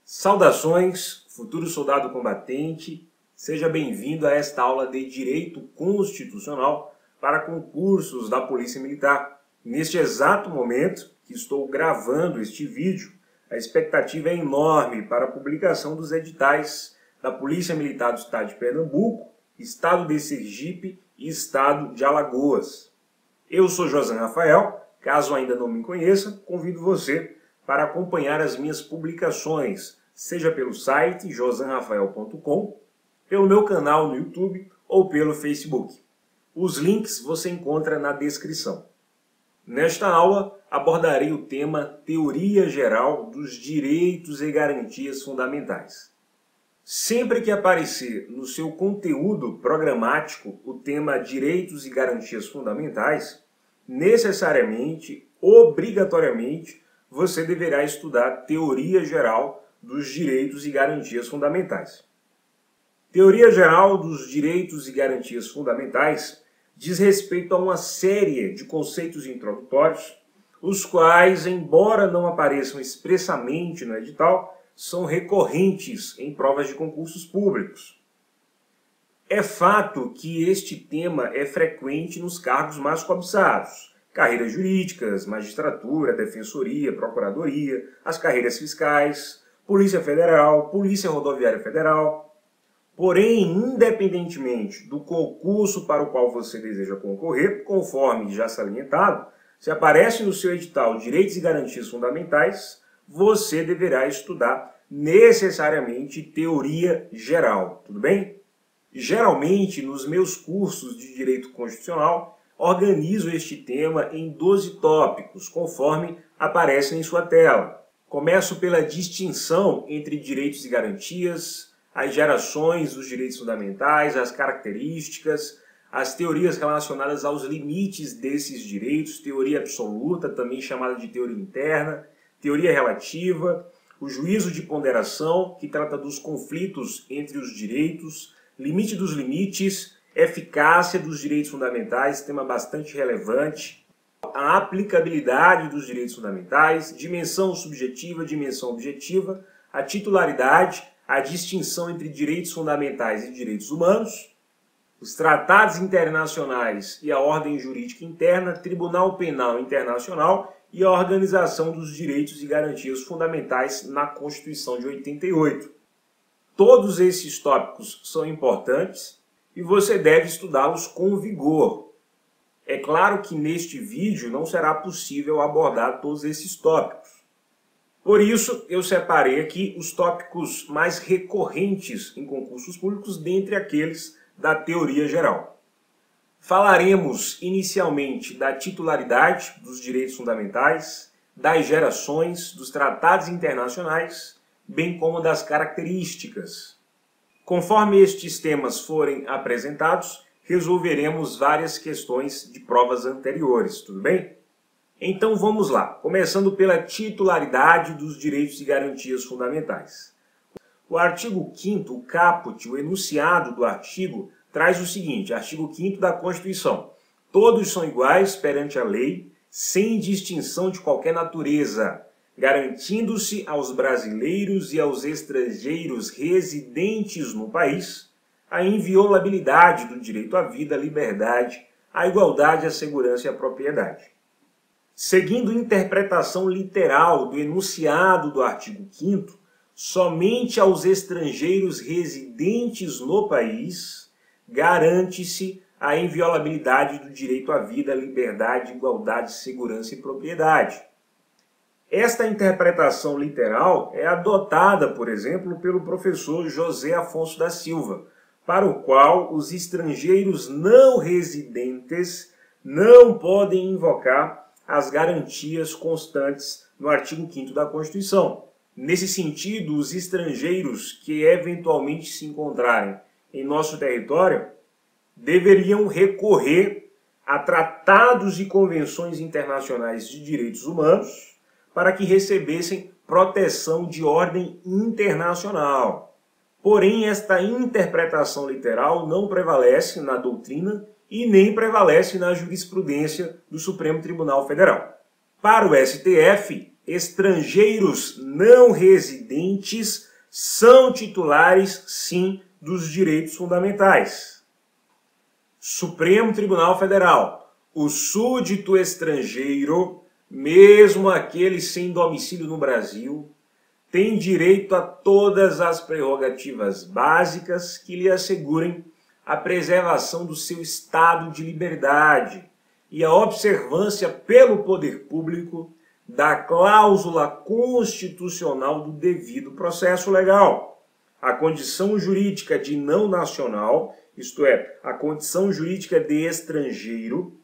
Saudações, futuro soldado combatente, seja bem-vindo a esta aula de Direito Constitucional para concursos da Polícia Militar. Neste exato momento que estou gravando este vídeo, a expectativa é enorme para a publicação dos editais da Polícia Militar do Estado de Pernambuco, Estado de Sergipe e Estado de Alagoas. Eu sou Josan Rafael, caso ainda não me conheça, convido você para acompanhar as minhas publicações, seja pelo site josanrafael.com, pelo meu canal no YouTube ou pelo Facebook. Os links você encontra na descrição. Nesta aula, abordarei o tema Teoria Geral dos Direitos e Garantias Fundamentais. Sempre que aparecer no seu conteúdo programático o tema Direitos e Garantias Fundamentais, necessariamente, obrigatoriamente, você deverá estudar Teoria Geral dos Direitos e Garantias Fundamentais. Teoria Geral dos Direitos e Garantias Fundamentais diz respeito a uma série de conceitos introdutórios, os quais, embora não apareçam expressamente no edital, são recorrentes em provas de concursos públicos. É fato que este tema é frequente nos cargos mais cobiçados, carreiras jurídicas, magistratura, defensoria, procuradoria, as carreiras fiscais, Polícia Federal, Polícia Rodoviária Federal. Porém, independentemente do concurso para o qual você deseja concorrer, conforme já salientado, se aparece no seu edital Direitos e Garantias Fundamentais, você deverá estudar necessariamente Teoria Geral, tudo bem? Geralmente, nos meus cursos de Direito Constitucional, organizo este tema em 12 tópicos, conforme aparecem em sua tela. Começo pela distinção entre direitos e garantias, as gerações dos direitos fundamentais, as características, as teorias relacionadas aos limites desses direitos, teoria absoluta, também chamada de teoria interna, teoria relativa, o juízo de ponderação, que trata dos conflitos entre os direitos, limite dos limites, eficácia dos direitos fundamentais, tema bastante relevante, a aplicabilidade dos direitos fundamentais, dimensão subjetiva, dimensão objetiva, a titularidade, a distinção entre direitos fundamentais e direitos humanos, os tratados internacionais e a ordem jurídica interna, Tribunal Penal Internacional e a organização dos direitos e garantias fundamentais na Constituição de 88. Todos esses tópicos são importantes e você deve estudá-los com vigor. É claro que neste vídeo não será possível abordar todos esses tópicos. Por isso, eu separei aqui os tópicos mais recorrentes em concursos públicos dentre aqueles da teoria geral. Falaremos inicialmente da titularidade dos direitos fundamentais, das gerações, dos tratados internacionais, bem como das características. Conforme estes temas forem apresentados, resolveremos várias questões de provas anteriores, tudo bem? Então vamos lá, começando pela titularidade dos direitos e garantias fundamentais. O artigo 5º, o caput, o enunciado do artigo, traz o seguinte, artigo 5º da Constituição: todos são iguais perante a lei, sem distinção de qualquer natureza, garantindo-se aos brasileiros e aos estrangeiros residentes no país a inviolabilidade do direito à vida, à liberdade, à igualdade, à segurança e à propriedade. Seguindo a interpretação literal do enunciado do artigo 5º, somente aos estrangeiros residentes no país garante-se a inviolabilidade do direito à vida, à liberdade, igualdade, segurança e propriedade. Esta interpretação literal é adotada, por exemplo, pelo professor José Afonso da Silva, para o qual os estrangeiros não residentes não podem invocar as garantias constantes no artigo 5º da Constituição. Nesse sentido, os estrangeiros que eventualmente se encontrarem em nosso território deveriam recorrer a tratados e convenções internacionais de direitos humanos para que recebessem proteção de ordem internacional. Porém, esta interpretação literal não prevalece na doutrina e nem prevalece na jurisprudência do Supremo Tribunal Federal. Para o STF, estrangeiros não residentes são titulares, sim, dos direitos fundamentais. Supremo Tribunal Federal. O súdito estrangeiro, mesmo aquele sem domicílio no Brasil, tem direito a todas as prerrogativas básicas que lhe assegurem a preservação do seu estado de liberdade e a observância pelo poder público da cláusula constitucional do devido processo legal. A condição jurídica de não nacional, isto é, a condição jurídica de estrangeiro,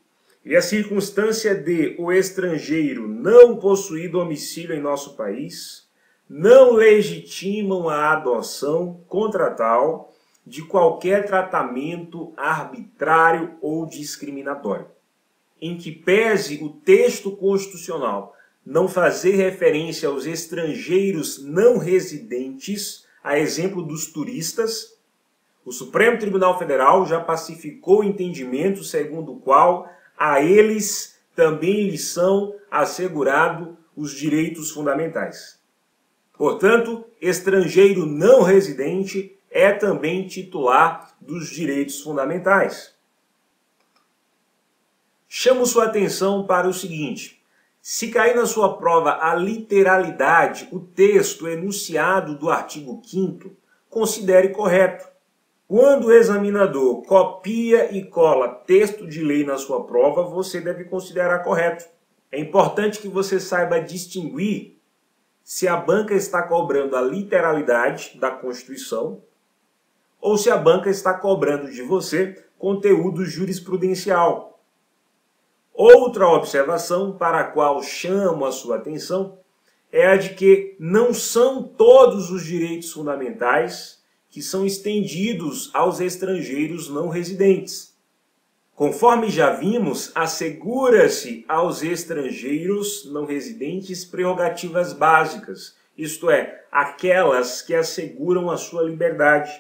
e a circunstância de o estrangeiro não possuir domicílio em nosso país, não legitimam a adoção contra tal de qualquer tratamento arbitrário ou discriminatório. Em que pese o texto constitucional não fazer referência aos estrangeiros não residentes, a exemplo dos turistas, o Supremo Tribunal Federal já pacificou o entendimento segundo o qual a eles também lhes são assegurados os direitos fundamentais. Portanto, estrangeiro não residente é também titular dos direitos fundamentais. Chamo sua atenção para o seguinte: se cair na sua prova a literalidade, o texto enunciado do artigo 5º, considere correto. Quando o examinador copia e cola texto de lei na sua prova, você deve considerar correto. É importante que você saiba distinguir se a banca está cobrando a literalidade da Constituição ou se a banca está cobrando de você conteúdo jurisprudencial. Outra observação para a qual chamo a sua atenção é a de que não são todos os direitos fundamentais que são estendidos aos estrangeiros não residentes. Conforme já vimos, assegura-se aos estrangeiros não residentes prerrogativas básicas, isto é, aquelas que asseguram a sua liberdade,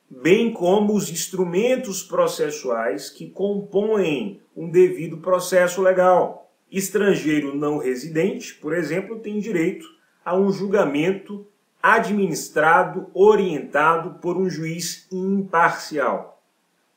bem como os instrumentos processuais que compõem um devido processo legal. Estrangeiro não residente, por exemplo, tem direito a um julgamento administrado, orientado por um juiz imparcial.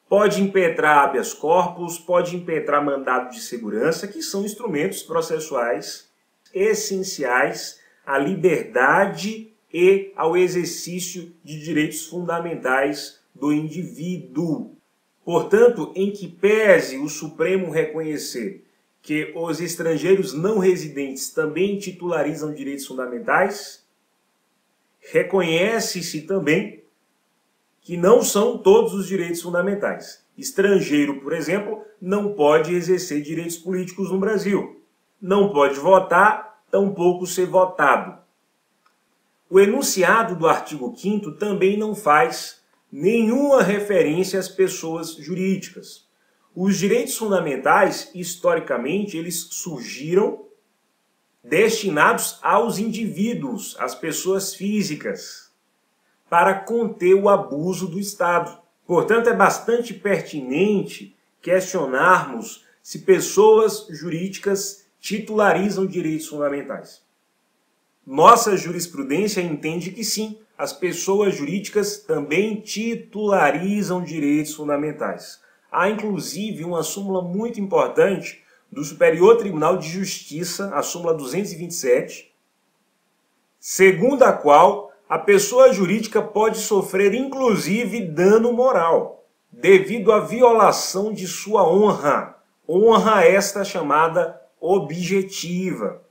Pode impetrar habeas corpus, pode impetrar mandado de segurança, que são instrumentos processuais essenciais à liberdade e ao exercício de direitos fundamentais do indivíduo. Portanto, em que pese o Supremo reconhecer que os estrangeiros não residentes também titularizam direitos fundamentais, reconhece-se também que não são todos os direitos fundamentais. Estrangeiro, por exemplo, não pode exercer direitos políticos no Brasil. Não pode votar, tampouco ser votado. O enunciado do artigo 5º também não faz nenhuma referência às pessoas jurídicas. Os direitos fundamentais, historicamente, eles surgiram destinados aos indivíduos, às pessoas físicas, para conter o abuso do Estado. Portanto, é bastante pertinente questionarmos se pessoas jurídicas titularizam direitos fundamentais. Nossa jurisprudência entende que sim, as pessoas jurídicas também titularizam direitos fundamentais. Há, inclusive, uma súmula muito importante do Superior Tribunal de Justiça, a súmula 227, segundo a qual a pessoa jurídica pode sofrer, inclusive, dano moral, devido à violação de sua honra. Honra esta chamada objetiva.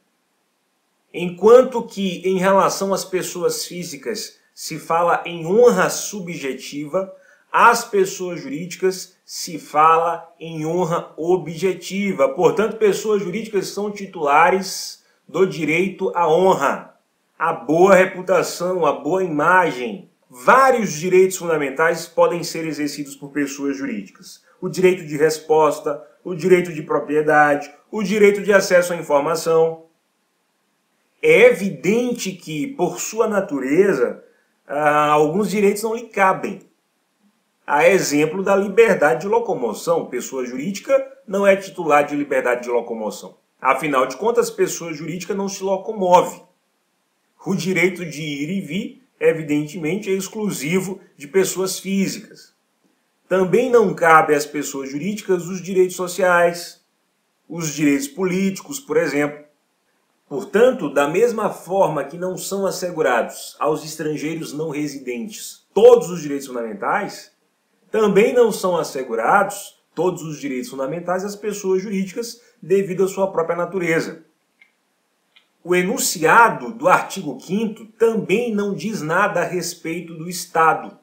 Enquanto que, em relação às pessoas físicas, se fala em honra subjetiva, às pessoas jurídicas se fala em honra objetiva. Portanto, pessoas jurídicas são titulares do direito à honra, à boa reputação, à boa imagem. Vários direitos fundamentais podem ser exercidos por pessoas jurídicas. O direito de resposta, o direito de propriedade, o direito de acesso à informação. É evidente que, por sua natureza, alguns direitos não lhe cabem. A exemplo da liberdade de locomoção. Pessoa jurídica não é titular de liberdade de locomoção. Afinal de contas, a pessoa jurídica não se locomove. O direito de ir e vir, evidentemente, é exclusivo de pessoas físicas. Também não cabe às pessoas jurídicas os direitos sociais, os direitos políticos, por exemplo. Portanto, da mesma forma que não são assegurados aos estrangeiros não residentes todos os direitos fundamentais, também não são assegurados todos os direitos fundamentais às pessoas jurídicas devido à sua própria natureza. O enunciado do artigo 5º também não diz nada a respeito do Estado.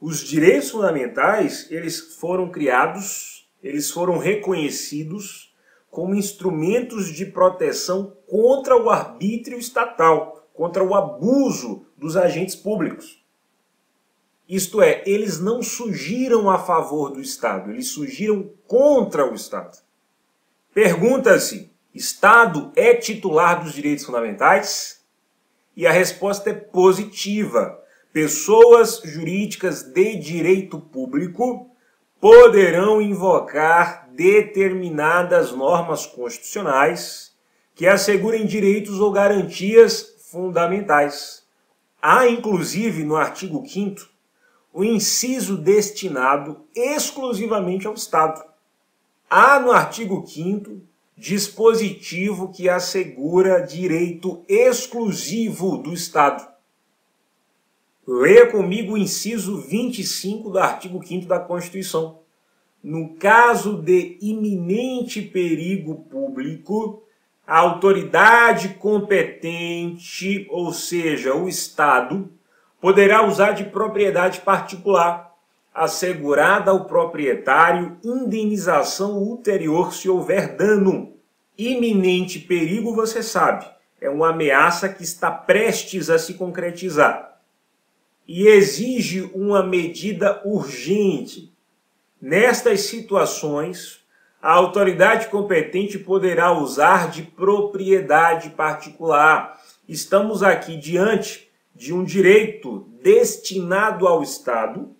Os direitos fundamentais, eles foram criados, eles foram reconhecidos como instrumentos de proteção contra o arbítrio estatal, contra o abuso dos agentes públicos. Isto é, eles não surgiram a favor do Estado, eles surgiram contra o Estado. Pergunta-se, Estado é titular dos direitos fundamentais? E a resposta é positiva. Pessoas jurídicas de direito público poderão invocar determinadas normas constitucionais que assegurem direitos ou garantias fundamentais. Há, inclusive, no artigo 5º, o inciso destinado exclusivamente ao Estado. Há, no artigo 5º, dispositivo que assegura direito exclusivo do Estado. Leia comigo o inciso 25 do artigo 5º da Constituição. No caso de iminente perigo público, a autoridade competente, ou seja, o Estado, poderá usar de propriedade particular, assegurada ao proprietário indenização ulterior se houver dano. Iminente perigo, você sabe, é uma ameaça que está prestes a se concretizar e exige uma medida urgente. Nestas situações, a autoridade competente poderá usar de propriedade particular. Estamos aqui diante de um direito destinado ao Estado,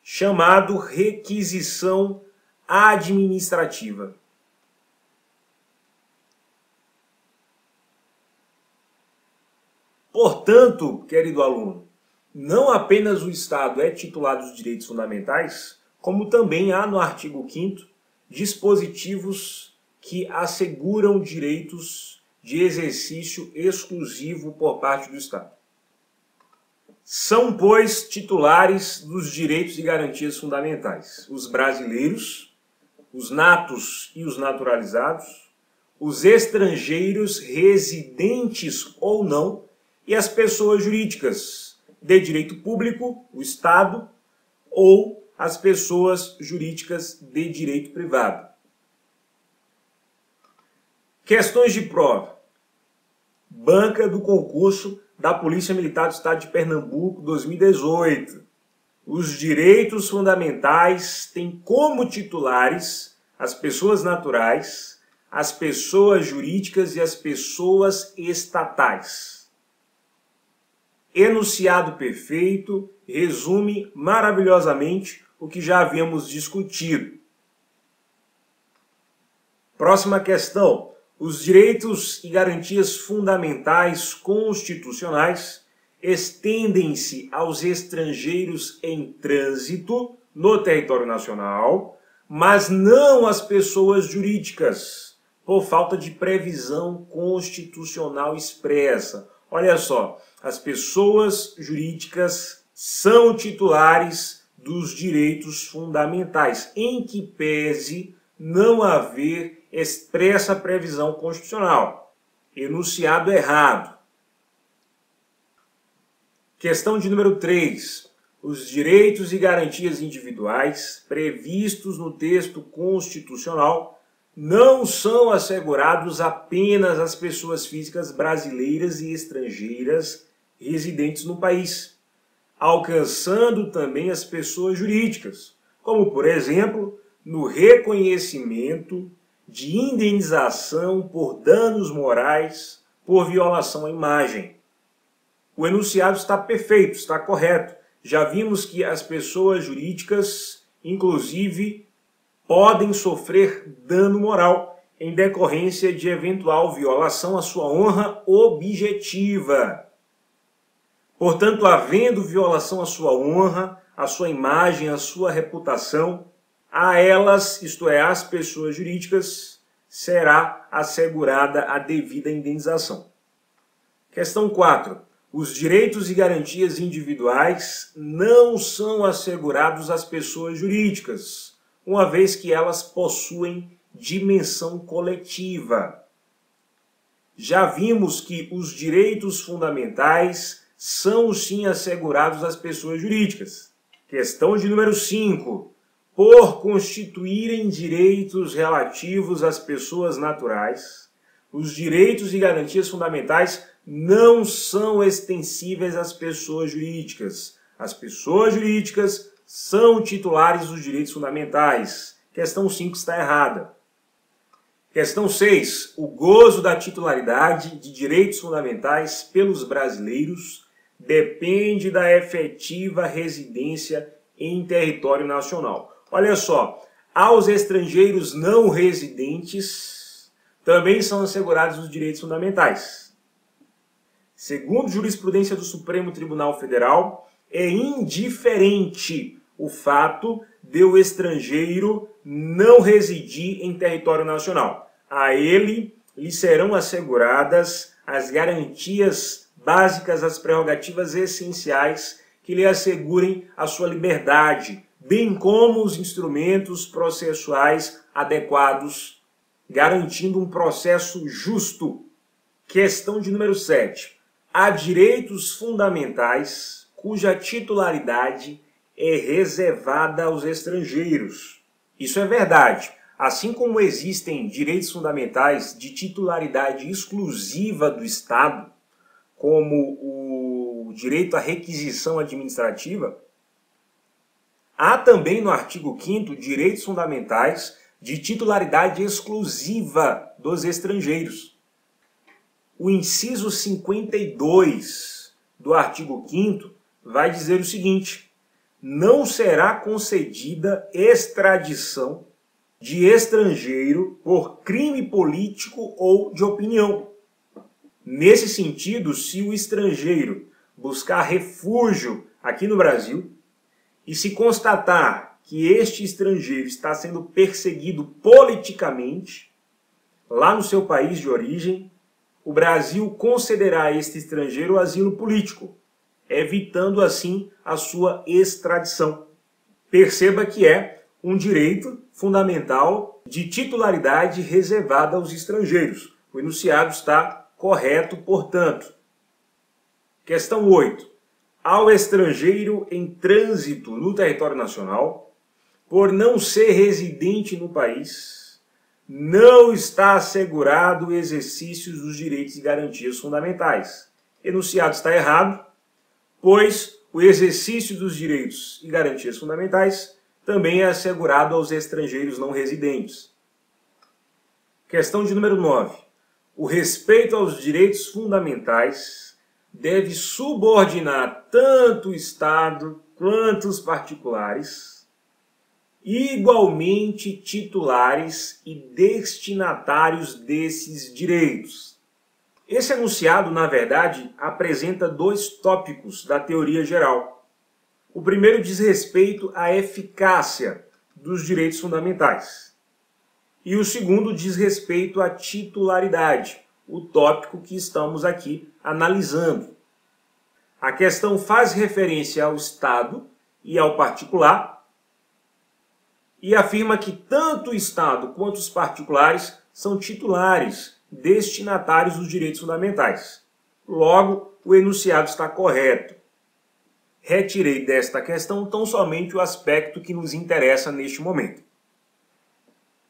chamado requisição administrativa. Portanto, querido aluno, não apenas o Estado é titular dos direitos fundamentais, como também há no artigo 5º dispositivos que asseguram direitos de exercício exclusivo por parte do Estado. São, pois, titulares dos direitos e garantias fundamentais os brasileiros, os natos e os naturalizados, os estrangeiros residentes ou não e as pessoas jurídicas de direito público, o Estado, ou as pessoas jurídicas de direito privado. Questões de prova. Banca do concurso da Polícia Militar do Estado de Pernambuco, 2018. Os direitos fundamentais têm como titulares as pessoas naturais, as pessoas jurídicas e as pessoas estatais. Enunciado perfeito, resume maravilhosamente o que já havíamos discutido. Próxima questão. Os direitos e garantias fundamentais constitucionais estendem-se aos estrangeiros em trânsito no território nacional, mas não às pessoas jurídicas, por falta de previsão constitucional expressa. Olha só, as pessoas jurídicas são titulares dos direitos fundamentais, em que pese não haver expressa previsão constitucional. Enunciado errado. Questão de número 3. Os direitos e garantias individuais previstos no texto constitucional não são assegurados apenas às pessoas físicas brasileiras e estrangeiras residentes no país, alcançando também as pessoas jurídicas, como, por exemplo, no reconhecimento de indenização por danos morais por violação à imagem. O enunciado está perfeito, está correto. Já vimos que as pessoas jurídicas, inclusive, podem sofrer dano moral em decorrência de eventual violação à sua honra objetiva. Portanto, havendo violação à sua honra, à sua imagem, à sua reputação, a elas, isto é, às pessoas jurídicas, será assegurada a devida indenização. Questão 4. Os direitos e garantias individuais não são assegurados às pessoas jurídicas, uma vez que elas possuem dimensão coletiva. Já vimos que os direitos fundamentais são sim assegurados às pessoas jurídicas. Questão de número 5. Por constituírem direitos relativos às pessoas naturais, os direitos e garantias fundamentais não são extensíveis às pessoas jurídicas. As pessoas jurídicas são titulares dos direitos fundamentais. Questão 5 está errada. Questão 6. O gozo da titularidade de direitos fundamentais pelos brasileiros depende da efetiva residência em território nacional. Olha só, aos estrangeiros não residentes também são assegurados os direitos fundamentais. Segundo jurisprudência do Supremo Tribunal Federal, é indiferente o fato de o estrangeiro não residir em território nacional. A ele lhe serão asseguradas as garantias básicas, as prerrogativas essenciais que lhe assegurem a sua liberdade, bem como os instrumentos processuais adequados, garantindo um processo justo. Questão de número 7. Há direitos fundamentais cuja titularidade é reservada aos estrangeiros. Isso é verdade. Assim como existem direitos fundamentais de titularidade exclusiva do Estado, como o direito à requisição administrativa, há também no artigo 5º direitos fundamentais de titularidade exclusiva dos estrangeiros. O inciso 52 do artigo 5º vai dizer o seguinte: não será concedida extradição de estrangeiro por crime político ou de opinião. Nesse sentido, se o estrangeiro buscar refúgio aqui no Brasil e se constatar que este estrangeiro está sendo perseguido politicamente lá no seu país de origem, o Brasil concederá a este estrangeiro asilo político, evitando assim a sua extradição. Perceba que é um direito fundamental de titularidade reservada aos estrangeiros. O enunciado está correto, portanto. Questão 8. Ao estrangeiro em trânsito no território nacional, por não ser residente no país, não está assegurado o exercício dos direitos e garantias fundamentais. Enunciado está errado, pois o exercício dos direitos e garantias fundamentais também é assegurado aos estrangeiros não residentes. Questão de número 9. O respeito aos direitos fundamentais deve subordinar tanto o Estado quanto os particulares, igualmente titulares e destinatários desses direitos. Esse enunciado, na verdade, apresenta dois tópicos da teoria geral. O primeiro diz respeito à eficácia dos direitos fundamentais. E o segundo diz respeito à titularidade, o tópico que estamos aqui analisando. A questão faz referência ao Estado e ao particular, e afirma que tanto o Estado quanto os particulares são titulares, destinatários dos direitos fundamentais. Logo, o enunciado está correto. Retirei desta questão tão somente o aspecto que nos interessa neste momento.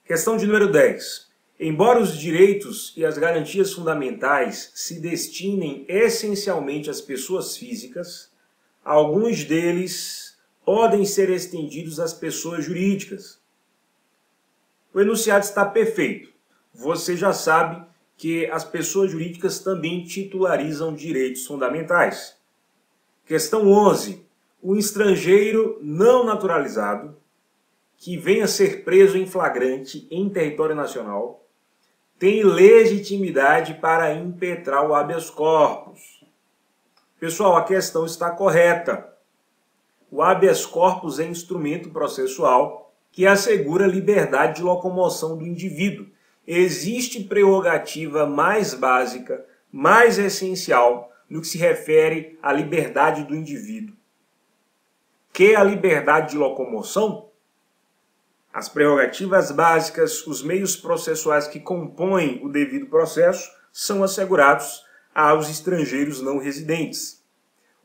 Questão de número 10. Embora os direitos e as garantias fundamentais se destinem essencialmente às pessoas físicas, alguns deles podem ser estendidos às pessoas jurídicas. O enunciado está perfeito. Você já sabe que as pessoas jurídicas também titularizam direitos fundamentais. Questão 11. O estrangeiro não naturalizado que venha ser preso em flagrante em território nacional tem legitimidade para impetrar o habeas corpus. Pessoal, a questão está correta. O habeas corpus é instrumento processual que assegura a liberdade de locomoção do indivíduo. Existe prerrogativa mais básica, mais essencial no que se refere à liberdade do indivíduo, que é a liberdade de locomoção. As prerrogativas básicas, os meios processuais que compõem o devido processo são assegurados aos estrangeiros não residentes.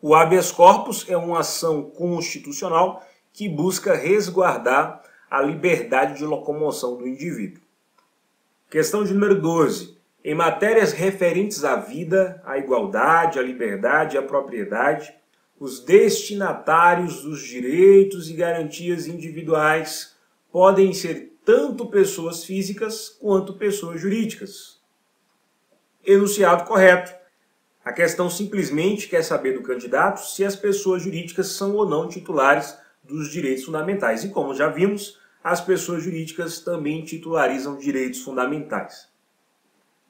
O habeas corpus é uma ação constitucional que busca resguardar a liberdade de locomoção do indivíduo. Questão de número 12. Em matérias referentes à vida, à igualdade, à liberdade e à propriedade, os destinatários dos direitos e garantias individuais podem ser tanto pessoas físicas quanto pessoas jurídicas. Enunciado correto. A questão simplesmente quer saber do candidato se as pessoas jurídicas são ou não titulares dos direitos fundamentais. E como já vimos, as pessoas jurídicas também titularizam direitos fundamentais.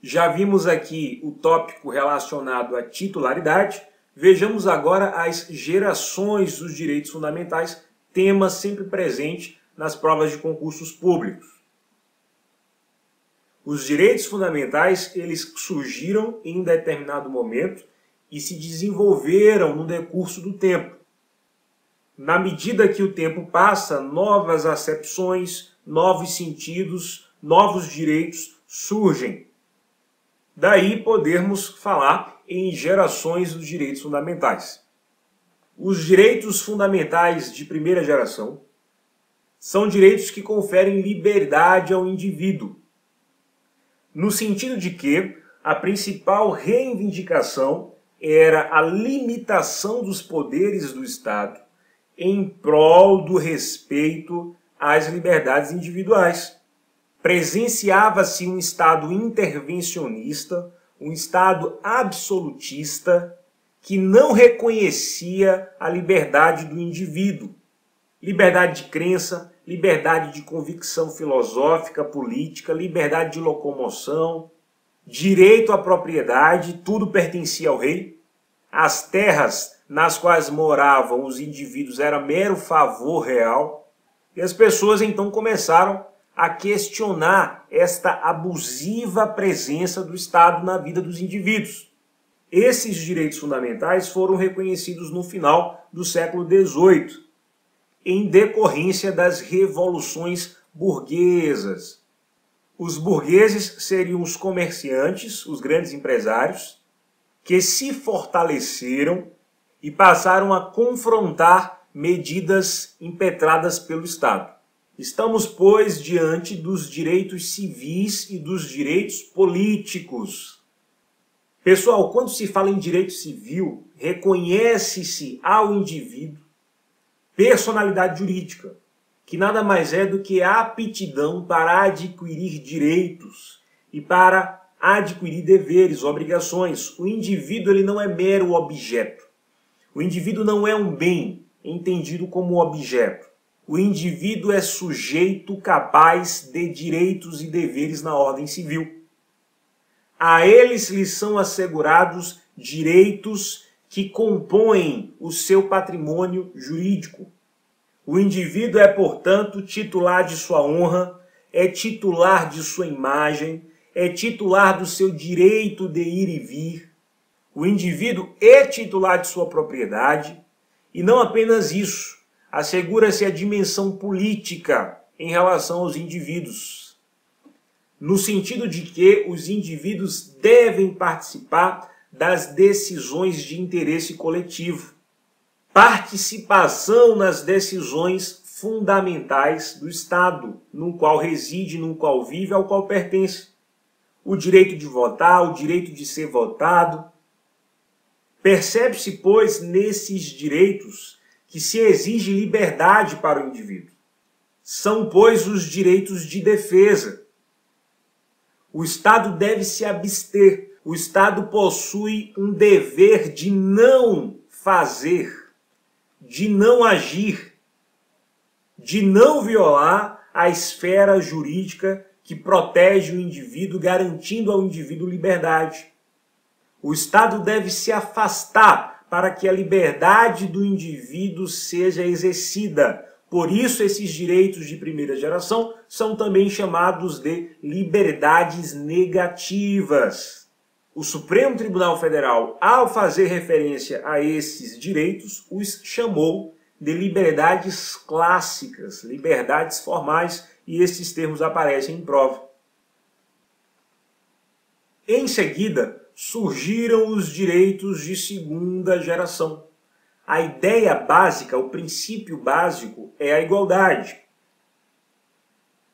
Já vimos aqui o tópico relacionado à titularidade. Vejamos agora as gerações dos direitos fundamentais, tema sempre presente nas provas de concursos públicos. Os direitos fundamentais, eles surgiram em um determinado momento e se desenvolveram no decurso do tempo. Na medida que o tempo passa, novas acepções, novos sentidos, novos direitos surgem. Daí podermos falar em gerações dos direitos fundamentais. Os direitos fundamentais de primeira geração são direitos que conferem liberdade ao indivíduo, no sentido de que a principal reivindicação era a limitação dos poderes do Estado em prol do respeito às liberdades individuais. Presenciava-se um Estado intervencionista, um Estado absolutista, que não reconhecia a liberdade do indivíduo. Liberdade de crença, liberdade de convicção filosófica, política, liberdade de locomoção, direito à propriedade, tudo pertencia ao rei. As terras nas quais moravam os indivíduos era mero favor real. E as pessoas então começaram a questionar esta abusiva presença do Estado na vida dos indivíduos. Esses direitos fundamentais foram reconhecidos no final do século XVIII, em decorrência das revoluções burguesas. Os burgueses seriam os comerciantes, os grandes empresários, que se fortaleceram e passaram a confrontar medidas impetradas pelo Estado. Estamos, pois, diante dos direitos civis e dos direitos políticos. Pessoal, quando se fala em direito civil, reconhece-se ao indivíduo personalidade jurídica, que nada mais é do que a aptidão para adquirir direitos e para adquirir deveres, obrigações. O indivíduo ele não é mero objeto. O indivíduo não é um bem entendido como objeto. O indivíduo é sujeito capaz de direitos e deveres na ordem civil. A eles lhes são assegurados direitos que compõem o seu patrimônio jurídico. O indivíduo é, portanto, titular de sua honra, é titular de sua imagem, é titular do seu direito de ir e vir. O indivíduo é titular de sua propriedade e não apenas isso, assegura-se a dimensão política em relação aos indivíduos, no sentido de que os indivíduos devem participar das decisões de interesse coletivo. Participação nas decisões fundamentais do Estado, no qual reside, no qual vive, ao qual pertence. O direito de votar, o direito de ser votado. Percebe-se, pois, nesses direitos que se exige liberdade para o indivíduo. São, pois, os direitos de defesa. O Estado deve se abster. O Estado possui um dever de não fazer, de não agir, de não violar a esfera jurídica que protege o indivíduo, garantindo ao indivíduo liberdade. O Estado deve se afastar para que a liberdade do indivíduo seja exercida. Por isso, esses direitos de primeira geração são também chamados de liberdades negativas. O Supremo Tribunal Federal, ao fazer referência a esses direitos, os chamou de liberdades clássicas, liberdades formais, e esses termos aparecem em prova. Em seguida, surgiram os direitos de segunda geração. A ideia básica, o princípio básico é a igualdade.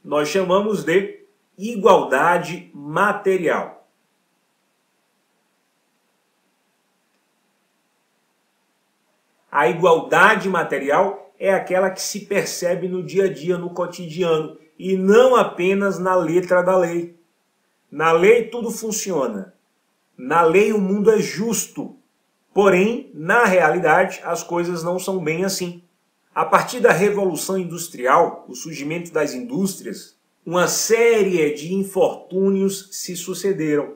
Nós chamamos de igualdade material. A igualdade material é aquela que se percebe no dia a dia, no cotidiano, e não apenas na letra da lei. Na lei tudo funciona. Na lei o mundo é justo. Porém, na realidade, as coisas não são bem assim. A partir da Revolução Industrial, o surgimento das indústrias, uma série de infortúnios se sucederam.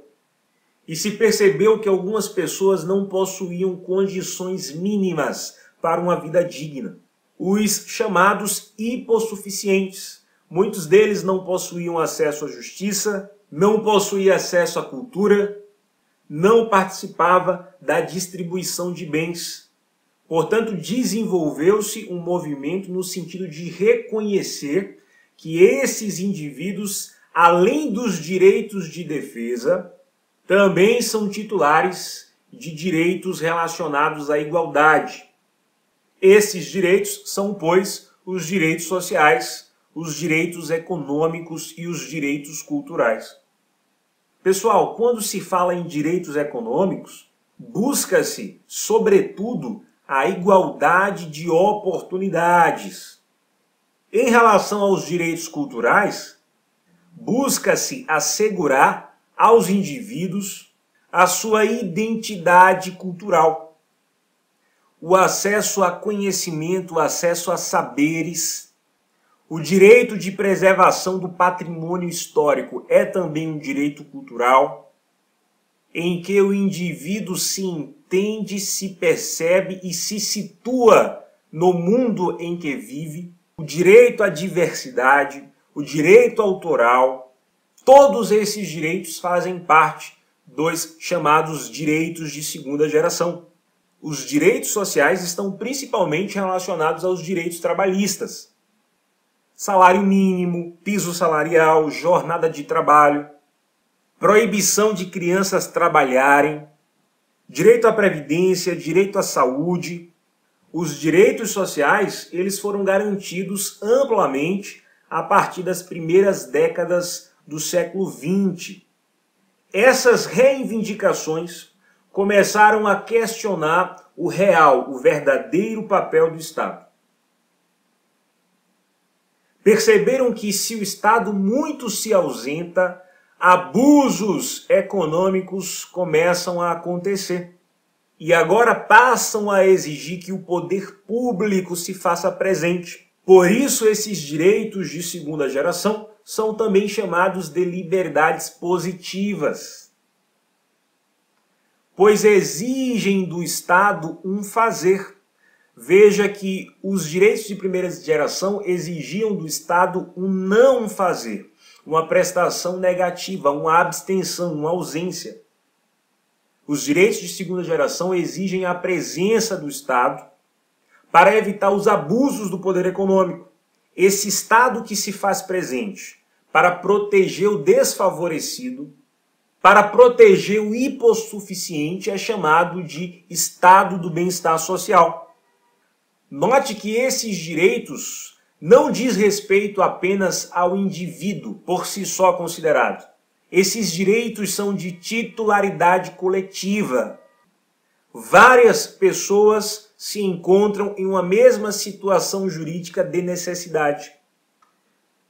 E se percebeu que algumas pessoas não possuíam condições mínimas para uma vida digna. Os chamados hipossuficientes. Muitos deles não possuíam acesso à justiça, não possuíam acesso à cultura, não participava da distribuição de bens. Portanto, desenvolveu-se um movimento no sentido de reconhecer que esses indivíduos, além dos direitos de defesa, também são titulares de direitos relacionados à igualdade. Esses direitos são, pois, os direitos sociais, os direitos econômicos e os direitos culturais. Pessoal, quando se fala em direitos econômicos, busca-se, sobretudo, a igualdade de oportunidades. Em relação aos direitos culturais, busca-se assegurar aos indivíduos a sua identidade cultural, o acesso a conhecimento, o acesso a saberes. O direito de preservação do patrimônio histórico é também um direito cultural, em que o indivíduo se entende, se percebe e se situa no mundo em que vive. O direito à diversidade, o direito autoral, todos esses direitos fazem parte dos chamados direitos de segunda geração. Os direitos sociais estão principalmente relacionados aos direitos trabalhistas. Salário mínimo, piso salarial, jornada de trabalho, proibição de crianças trabalharem, direito à previdência, direito à saúde. Os direitos sociais, eles foram garantidos amplamente a partir das primeiras décadas do século XX. Essas reivindicações começaram a questionar o real, o verdadeiro papel do Estado. Perceberam que se o Estado muito se ausenta, abusos econômicos começam a acontecer. E agora passam a exigir que o poder público se faça presente. Por isso, esses direitos de segunda geração são também chamados de liberdades positivas, pois exigem do Estado um fazer. Veja que os direitos de primeira geração exigiam do Estado um não fazer, uma prestação negativa, uma abstenção, uma ausência. Os direitos de segunda geração exigem a presença do Estado para evitar os abusos do poder econômico. Esse Estado que se faz presente para proteger o desfavorecido, para proteger o hipossuficiente, é chamado de Estado do bem-estar social. Note que esses direitos não diz respeito apenas ao indivíduo por si só considerado. Esses direitos são de titularidade coletiva. Várias pessoas se encontram em uma mesma situação jurídica de necessidade.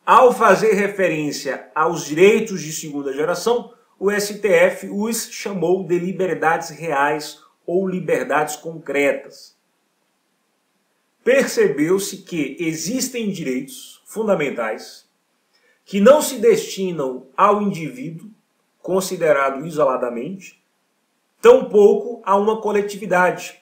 Ao fazer referência aos direitos de segunda geração, o STF os chamou de liberdades reais ou liberdades concretas. Percebeu-se que existem direitos fundamentais que não se destinam ao indivíduo, considerado isoladamente, tampouco a uma coletividade.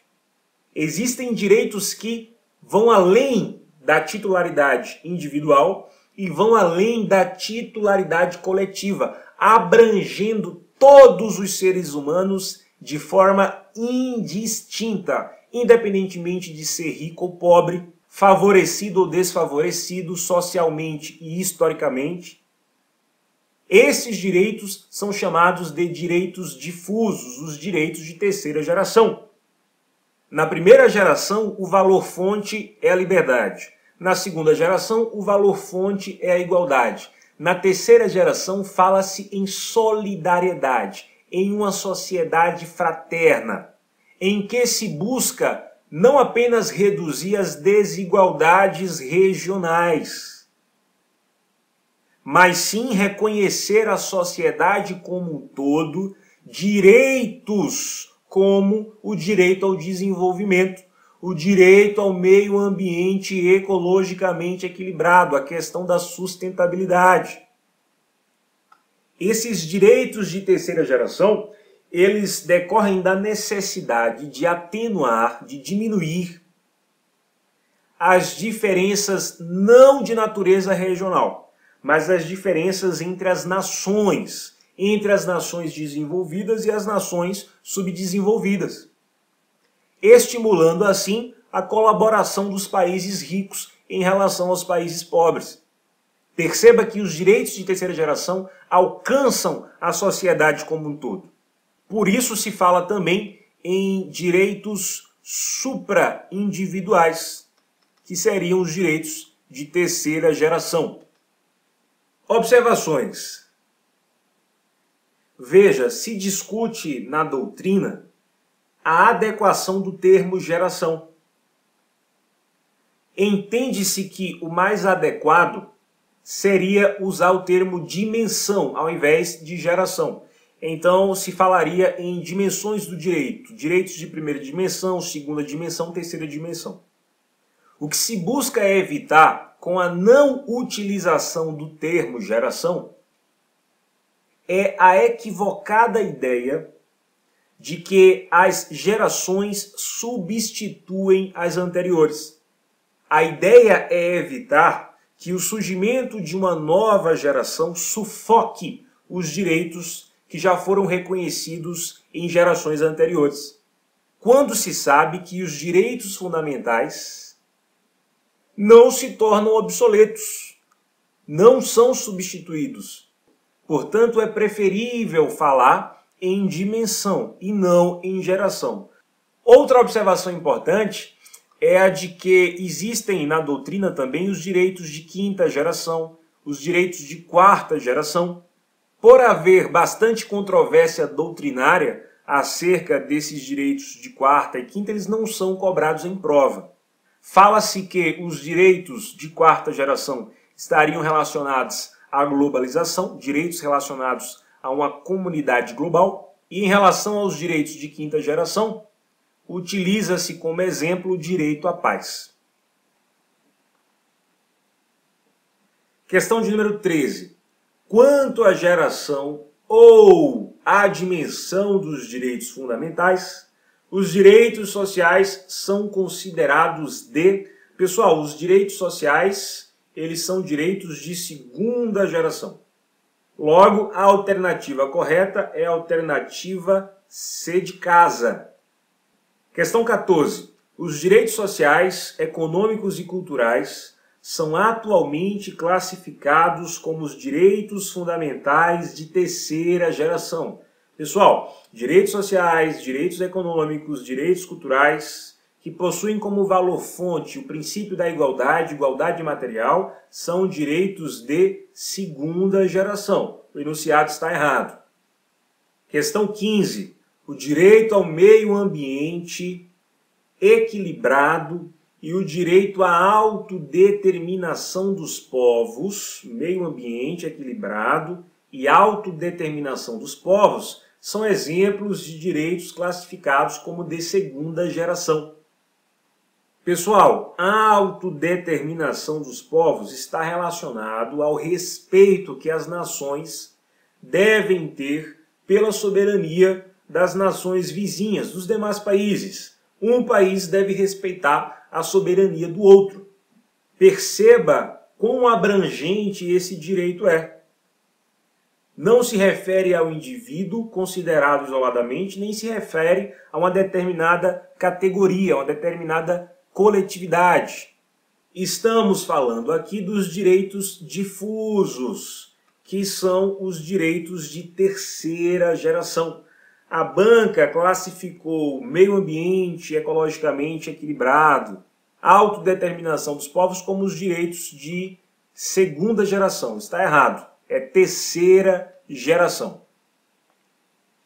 Existem direitos que vão além da titularidade individual e vão além da titularidade coletiva, abrangendo todos os seres humanos de forma indistinta, independentemente de ser rico ou pobre, favorecido ou desfavorecido socialmente e historicamente. Esses direitos são chamados de direitos difusos, os direitos de terceira geração. Na primeira geração, o valor-fonte é a liberdade. Na segunda geração, o valor-fonte é a igualdade. Na terceira geração, fala-se em solidariedade, em uma sociedade fraterna, em que se busca não apenas reduzir as desigualdades regionais, mas sim reconhecer a sociedade como um todo, direitos como o direito ao desenvolvimento, o direito ao meio ambiente ecologicamente equilibrado, a questão da sustentabilidade. Esses direitos de terceira geração, eles decorrem da necessidade de atenuar, de diminuir as diferenças não de natureza regional, mas as diferenças entre as nações desenvolvidas e as nações subdesenvolvidas, estimulando assim a colaboração dos países ricos em relação aos países pobres. Perceba que os direitos de terceira geração alcançam a sociedade como um todo. Por isso se fala também em direitos supra-individuais, que seriam os direitos de terceira geração. Observações. Veja, se discute na doutrina a adequação do termo geração. Entende-se que o mais adequado seria usar o termo dimensão ao invés de geração. Então se falaria em dimensões do direito, direitos de primeira dimensão, segunda dimensão, terceira dimensão. O que se busca é evitar, com a não utilização do termo geração, é a equivocada ideia de que as gerações substituem as anteriores. A ideia é evitar que o surgimento de uma nova geração sufoque os direitos que já foram reconhecidos em gerações anteriores. Quando se sabe que os direitos fundamentais não se tornam obsoletos, não são substituídos. Portanto, é preferível falar em dimensão e não em geração. Outra observação importante é a de que existem na doutrina também os direitos de quinta geração, os direitos de quarta geração. Por haver bastante controvérsia doutrinária acerca desses direitos de quarta e quinta, eles não são cobrados em prova. Fala-se que os direitos de quarta geração estariam relacionados à globalização, direitos relacionados a uma comunidade global, e em relação aos direitos de quinta geração, utiliza-se como exemplo o direito à paz. Questão de número 13. Quanto à geração ou à dimensão dos direitos fundamentais, os direitos sociais são considerados de... Pessoal, os direitos sociais, eles são direitos de segunda geração. Logo, a alternativa correta é a alternativa C de casa. Questão 14. Os direitos sociais, econômicos e culturais são atualmente classificados como os direitos fundamentais de terceira geração. Pessoal, direitos sociais, direitos econômicos, direitos culturais, que possuem como valor-fonte o princípio da igualdade, igualdade material, são direitos de segunda geração. O enunciado está errado. Questão 15. O direito ao meio ambiente equilibrado e o direito à autodeterminação dos povos, meio ambiente equilibrado e autodeterminação dos povos, são exemplos de direitos classificados como de segunda geração. Pessoal, a autodeterminação dos povos está relacionado ao respeito que as nações devem ter pela soberania das nações vizinhas, dos demais países. Um país deve respeitar a soberania do outro. Perceba quão abrangente esse direito é. Não se refere ao indivíduo considerado isoladamente, nem se refere a uma determinada categoria, a uma determinada coletividade. Estamos falando aqui dos direitos difusos, que são os direitos de terceira geração. A banca classificou meio ambiente ecologicamente equilibrado, a autodeterminação dos povos como os direitos de segunda geração. Está errado. É terceira geração.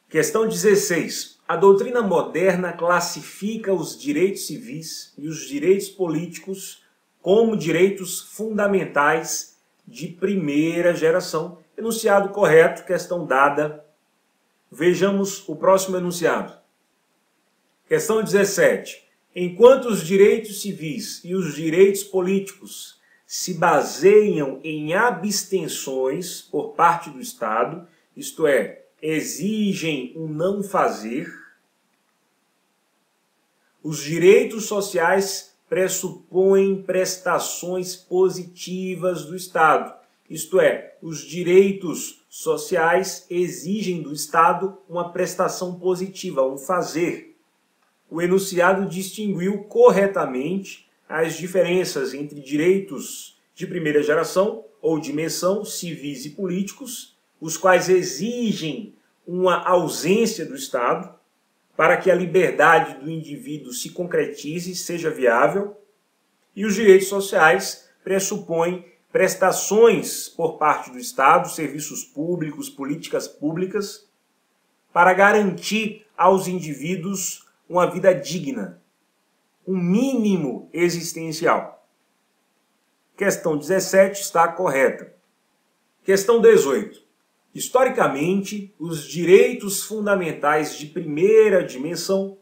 Questão 16. A doutrina moderna classifica os direitos civis e os direitos políticos como direitos fundamentais de primeira geração. Enunciado correto, questão dada. Vejamos o próximo enunciado. Questão 17. Enquanto os direitos civis e os direitos políticos se baseiam em abstenções por parte do Estado, isto é, exigem um não fazer, os direitos sociais pressupõem prestações positivas do Estado, isto é, os direitos sociais exigem do Estado uma prestação positiva, um fazer. O enunciado distinguiu corretamente as diferenças entre direitos de primeira geração ou dimensão, civis e políticos, os quais exigem uma ausência do Estado para que a liberdade do indivíduo se concretize, seja viável, e os direitos sociais pressupõem prestações por parte do Estado, serviços públicos, políticas públicas, para garantir aos indivíduos uma vida digna, um mínimo existencial. Questão 17 está correta. Questão 18. Historicamente, os direitos fundamentais de primeira dimensão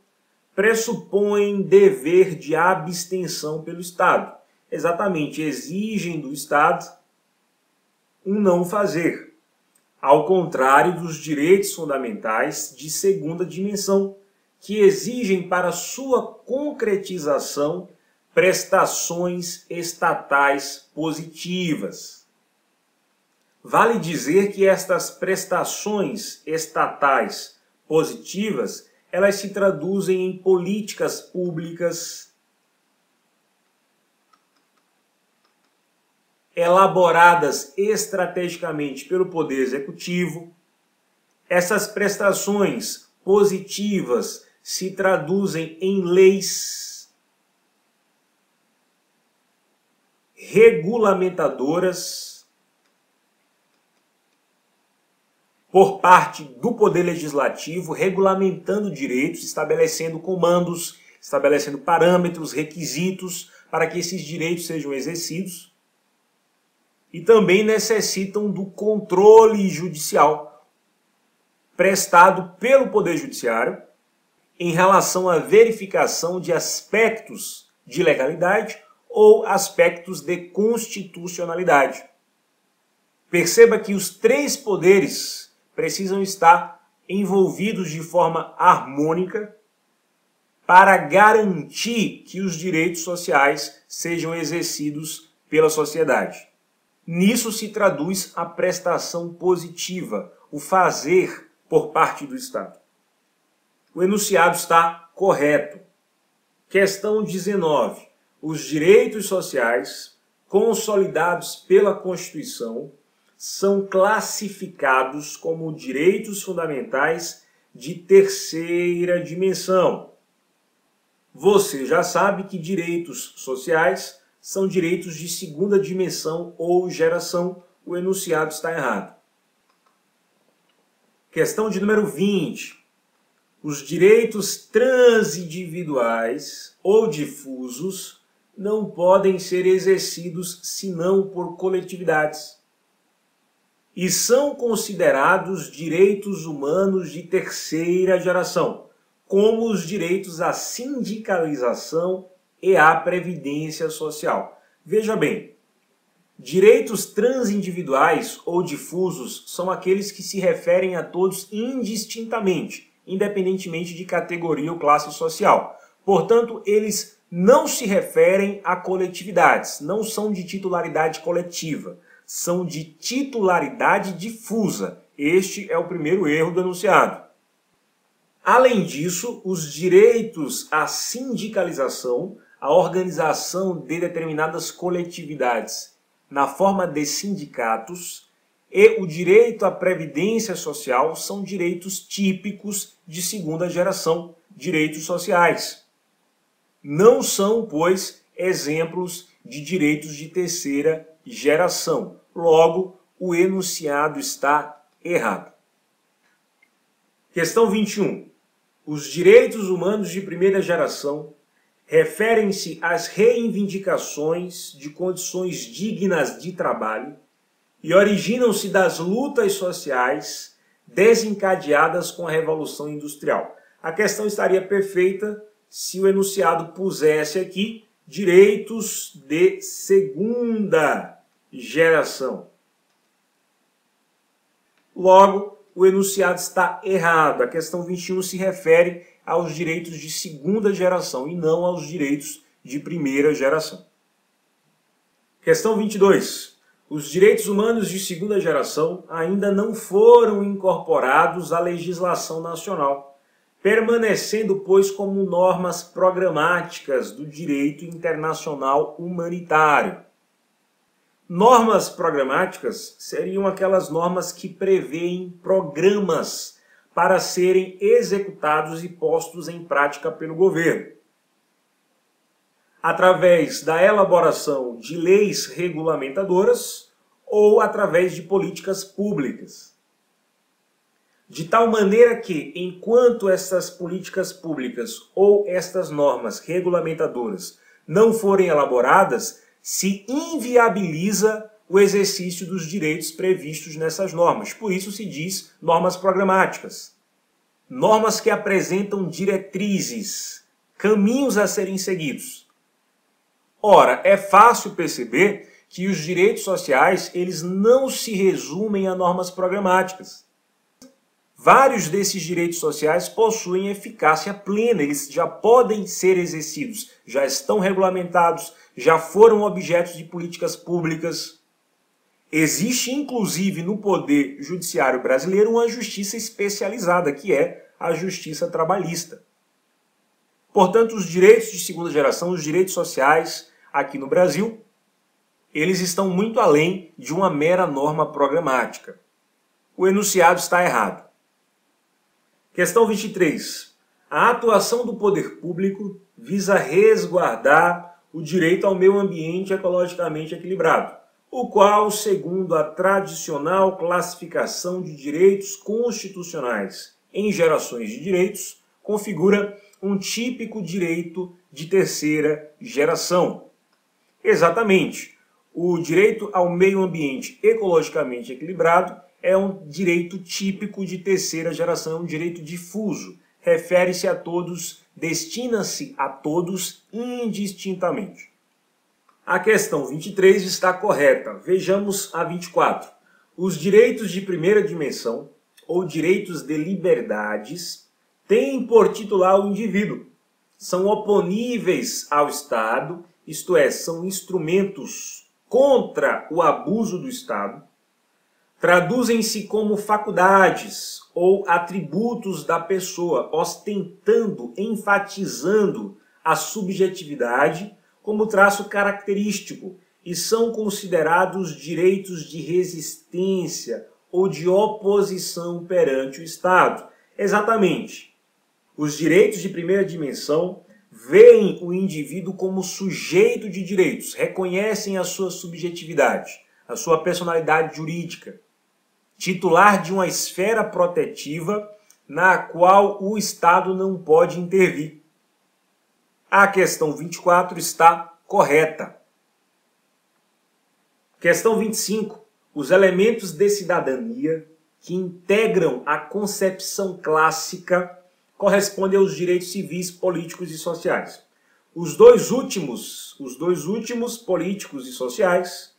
pressupõem dever de abstenção pelo Estado. Exatamente, exigem do Estado um não fazer, ao contrário dos direitos fundamentais de segunda dimensão, que exigem para sua concretização prestações estatais positivas. Vale dizer que estas prestações estatais positivas, elas se traduzem em políticas públicas elaboradas estrategicamente pelo Poder Executivo. Essas prestações positivas se traduzem em leis regulamentadoras por parte do Poder Legislativo, regulamentando direitos, estabelecendo comandos, estabelecendo parâmetros, requisitos para que esses direitos sejam exercidos. E também necessitam do controle judicial prestado pelo Poder Judiciário em relação à verificação de aspectos de legalidade ou aspectos de constitucionalidade. Perceba que os três poderes precisam estar envolvidos de forma harmônica para garantir que os direitos sociais sejam exercidos pela sociedade. Nisso se traduz a prestação positiva, o fazer por parte do Estado. O enunciado está correto. Questão 19. Os direitos sociais consolidados pela Constituição são classificados como direitos fundamentais de terceira dimensão. Você já sabe que direitos sociais são direitos de segunda dimensão ou geração. O enunciado está errado. Questão de número 20. Os direitos transindividuais ou difusos não podem ser exercidos senão por coletividades e são considerados direitos humanos de terceira geração, como os direitos à sindicalização e à previdência social. Veja bem, direitos transindividuais ou difusos são aqueles que se referem a todos indistintamente, independentemente de categoria ou classe social. Portanto, eles não se referem a coletividades, não são de titularidade coletiva, são de titularidade difusa. Este é o primeiro erro do enunciado. Além disso, os direitos à sindicalização, à organização de determinadas coletividades na forma de sindicatos e o direito à previdência social são direitos típicos de segunda geração, direitos sociais. Não são, pois, exemplos de direitos de terceira geração. Logo, o enunciado está errado. Questão 21. Os direitos humanos de primeira geração referem-se às reivindicações de condições dignas de trabalho e originam-se das lutas sociais desencadeadas com a Revolução Industrial. A questão estaria perfeita se o enunciado pusesse aqui direitos de segunda geração. Logo, o enunciado está errado. A questão 21 se refere aos direitos de segunda geração e não aos direitos de primeira geração. Questão 22. Os direitos humanos de segunda geração ainda não foram incorporados à legislação nacional, permanecendo, pois, como normas programáticas do direito internacional humanitário. Normas programáticas seriam aquelas normas que prevêem programas para serem executados e postos em prática pelo governo, através da elaboração de leis regulamentadoras ou através de políticas públicas. De tal maneira que, enquanto essas políticas públicas ou estas normas regulamentadoras não forem elaboradas, se inviabiliza o exercício dos direitos previstos nessas normas. Por isso se diz normas programáticas. Normas que apresentam diretrizes, caminhos a serem seguidos. Ora, é fácil perceber que os direitos sociais eles não se resumem a normas programáticas. Vários desses direitos sociais possuem eficácia plena, eles já podem ser exercidos, já estão regulamentados, já foram objetos de políticas públicas. Existe, inclusive, no Poder Judiciário brasileiro uma justiça especializada, que é a justiça trabalhista. Portanto, os direitos de segunda geração, os direitos sociais aqui no Brasil, eles estão muito além de uma mera norma programática. O enunciado está errado. Questão 23. A atuação do poder público visa resguardar o direito ao meio ambiente ecologicamente equilibrado, o qual, segundo a tradicional classificação de direitos constitucionais em gerações de direitos, configura um típico direito de terceira geração. Exatamente. O direito ao meio ambiente ecologicamente equilibrado é um direito típico de terceira geração, é um direito difuso. Refere-se a todos, destina-se a todos indistintamente. A questão 23 está correta. Vejamos a 24. Os direitos de primeira dimensão, ou direitos de liberdades, têm por titular o indivíduo. São oponíveis ao Estado, isto é, são instrumentos contra o abuso do Estado, traduzem-se como faculdades ou atributos da pessoa, ostentando, enfatizando a subjetividade como traço característico e são considerados direitos de resistência ou de oposição perante o Estado. Exatamente. Os direitos de primeira dimensão veem o indivíduo como sujeito de direitos, reconhecem a sua subjetividade, a sua personalidade jurídica, titular de uma esfera protetiva na qual o Estado não pode intervir. A questão 24 está correta. Questão 25. Os elementos de cidadania que integram a concepção clássica correspondem aos direitos civis, políticos e sociais. Os dois últimos, políticos e sociais,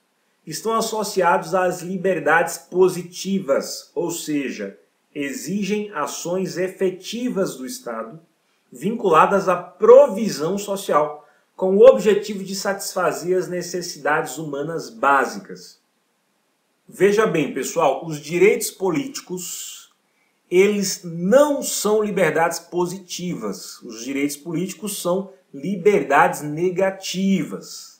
estão associados às liberdades positivas, ou seja, exigem ações efetivas do Estado vinculadas à provisão social, com o objetivo de satisfazer as necessidades humanas básicas. Veja bem, pessoal, os direitos políticos, eles não são liberdades positivas. Os direitos políticos são liberdades negativas.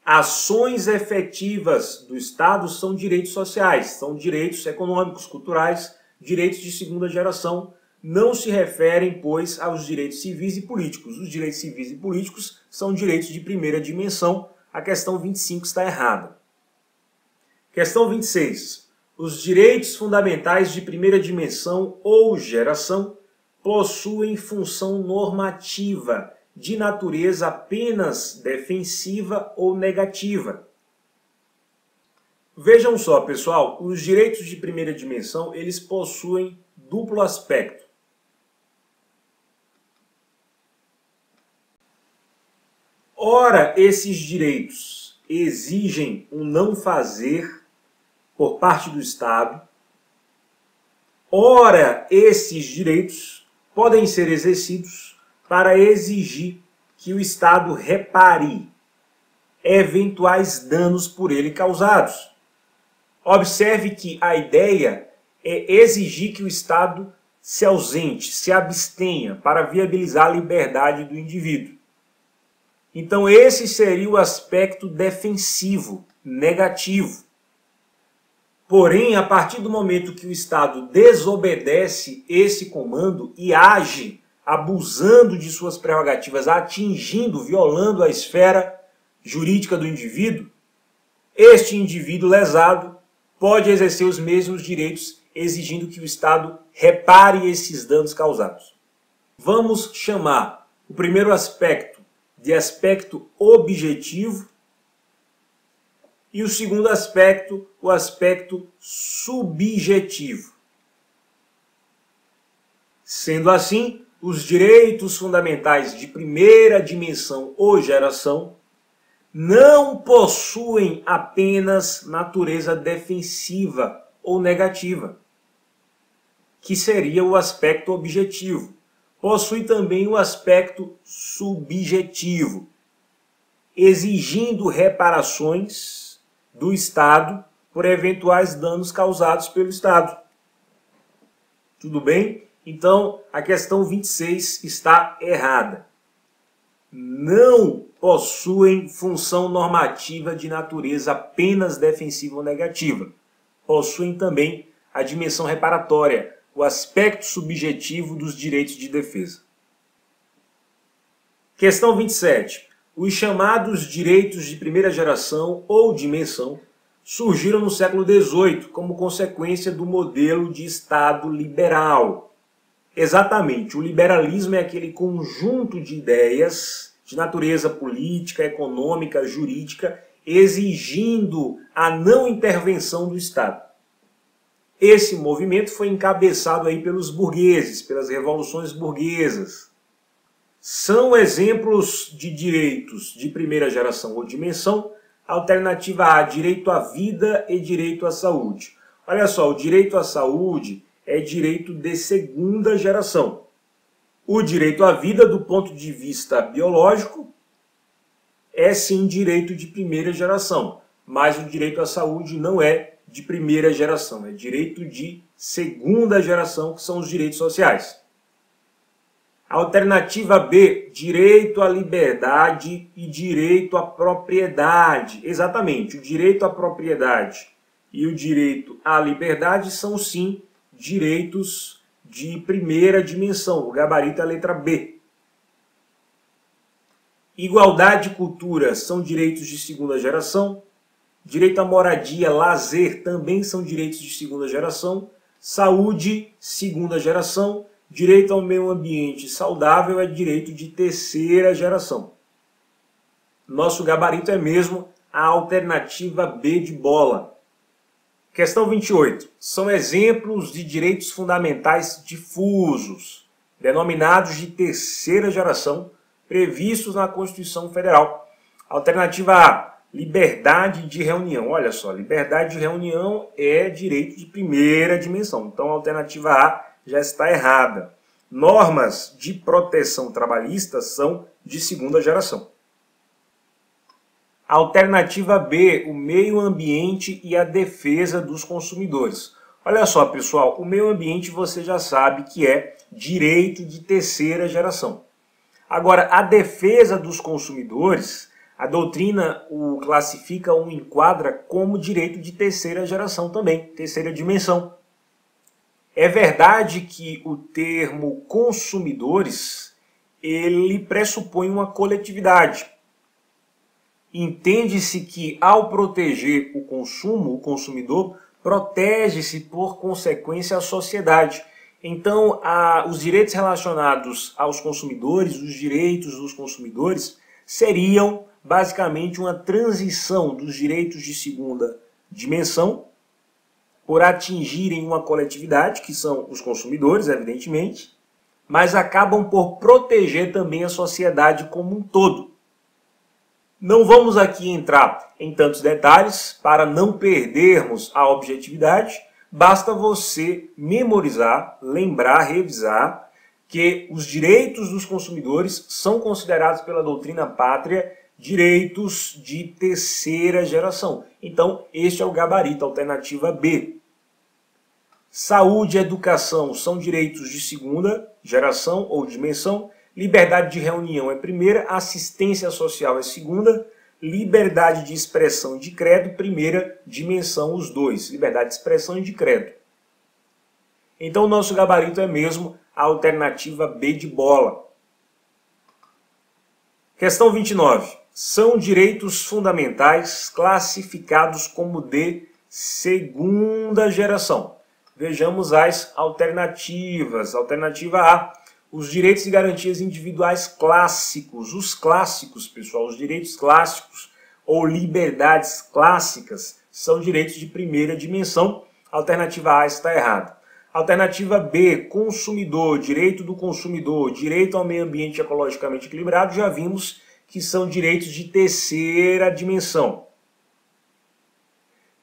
Ações efetivas do Estado são direitos sociais, são direitos econômicos, culturais, direitos de segunda geração. Não se referem, pois, aos direitos civis e políticos. Os direitos civis e políticos são direitos de primeira dimensão. A questão 25 está errada. Questão 26. Os direitos fundamentais de primeira dimensão ou geração possuem função normativa de natureza apenas defensiva ou negativa. Vejam só, pessoal, os direitos de primeira dimensão, eles possuem duplo aspecto. Ora, esses direitos exigem um não fazer por parte do Estado. Ora, esses direitos podem ser exercidos para exigir que o Estado repare eventuais danos por ele causados. Observe que a ideia é exigir que o Estado se ausente, se abstenha para viabilizar a liberdade do indivíduo. Então esse seria o aspecto defensivo, negativo. Porém, a partir do momento que o Estado desobedece esse comando e age abusando de suas prerrogativas, atingindo, violando a esfera jurídica do indivíduo, este indivíduo lesado pode exercer os mesmos direitos, exigindo que o Estado repare esses danos causados. Vamos chamar o primeiro aspecto de aspecto objetivo e o segundo aspecto, o aspecto subjetivo. Sendo assim, os direitos fundamentais de primeira dimensão ou geração não possuem apenas natureza defensiva ou negativa, que seria o aspecto objetivo. Possui também o aspecto subjetivo, exigindo reparações do Estado por eventuais danos causados pelo Estado. Tudo bem? Então, a questão 26 está errada. Não possuem função normativa de natureza apenas defensiva ou negativa. Possuem também a dimensão reparatória, o aspecto subjetivo dos direitos de defesa. Questão 27. Os chamados direitos de primeira geração ou dimensão surgiram no século XVIII como consequência do modelo de Estado liberal. Exatamente, o liberalismo é aquele conjunto de ideias de natureza política, econômica, jurídica, exigindo a não intervenção do Estado. Esse movimento foi encabeçado aí pelos burgueses, pelas revoluções burguesas. São exemplos de direitos de primeira geração ou dimensão. Alternativa A, direito à vida e direito à saúde. Olha só, o direito à saúde é direito de segunda geração. O direito à vida, do ponto de vista biológico, é sim direito de primeira geração, mas o direito à saúde não é de primeira geração, é direito de segunda geração, que são os direitos sociais. Alternativa B, direito à liberdade e direito à propriedade. Exatamente, o direito à propriedade e o direito à liberdade são sim direitos de primeira dimensão, o gabarito é a letra B. Igualdade e cultura são direitos de segunda geração. Direito à moradia, lazer também são direitos de segunda geração. Saúde, segunda geração. Direito ao meio ambiente saudável é direito de terceira geração. Nosso gabarito é mesmo a alternativa B de bola. Questão 28. São exemplos de direitos fundamentais difusos, denominados de terceira geração, previstos na Constituição Federal. Alternativa A, liberdade de reunião. Olha só, liberdade de reunião é direito de primeira dimensão. Então a alternativa A já está errada. Normas de proteção trabalhista são de segunda geração. Alternativa B, o meio ambiente e a defesa dos consumidores. Olha só, pessoal, o meio ambiente você já sabe que é direito de terceira geração. Agora, a defesa dos consumidores, a doutrina o classifica ou enquadra como direito de terceira geração também, terceira dimensão. É verdade que o termo consumidores, ele pressupõe uma coletividade. Entende-se que, ao proteger o consumo, o consumidor, protege-se, por consequência, a sociedade. Então, os direitos relacionados aos consumidores, os direitos dos consumidores, seriam basicamente uma transição dos direitos de segunda dimensão, por atingirem uma coletividade, que são os consumidores, evidentemente, mas acabam por proteger também a sociedade como um todo. Não vamos aqui entrar em tantos detalhes para não perdermos a objetividade. Basta você memorizar, lembrar, revisar que os direitos dos consumidores são considerados pela doutrina pátria direitos de terceira geração. Então, este é o gabarito, alternativa B. Saúde e educação são direitos de segunda geração ou dimensão. Liberdade de reunião é primeira, assistência social é segunda, liberdade de expressão e de credo, primeira dimensão, os dois. Liberdade de expressão e de credo. Então, o nosso gabarito é mesmo a alternativa B de bola. Questão 29. São direitos fundamentais classificados como de segunda geração. Vejamos as alternativas. Alternativa A. Os direitos e garantias individuais clássicos. Os clássicos, pessoal, os direitos clássicos ou liberdades clássicas são direitos de primeira dimensão. Alternativa A está errada. Alternativa B, consumidor, direito do consumidor, direito ao meio ambiente ecologicamente equilibrado, já vimos que são direitos de terceira dimensão.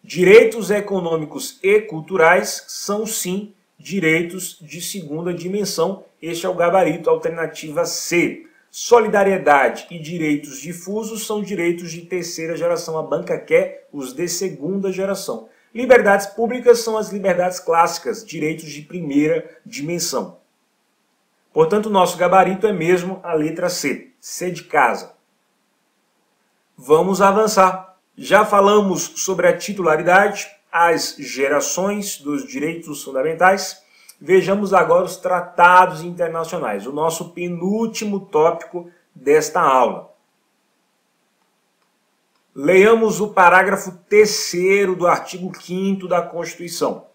Direitos econômicos e culturais são, sim, direitos de segunda dimensão. Este é o gabarito, alternativa C. Solidariedade e direitos difusos são direitos de terceira geração. A banca quer os de segunda geração. Liberdades públicas são as liberdades clássicas, direitos de primeira dimensão. Portanto, o nosso gabarito é mesmo a letra C. C de casa. Vamos avançar. Já falamos sobre a titularidade, as gerações dos direitos fundamentais. Vejamos agora os tratados internacionais, o nosso penúltimo tópico desta aula. Leiamos o parágrafo 3º do artigo 5º da Constituição.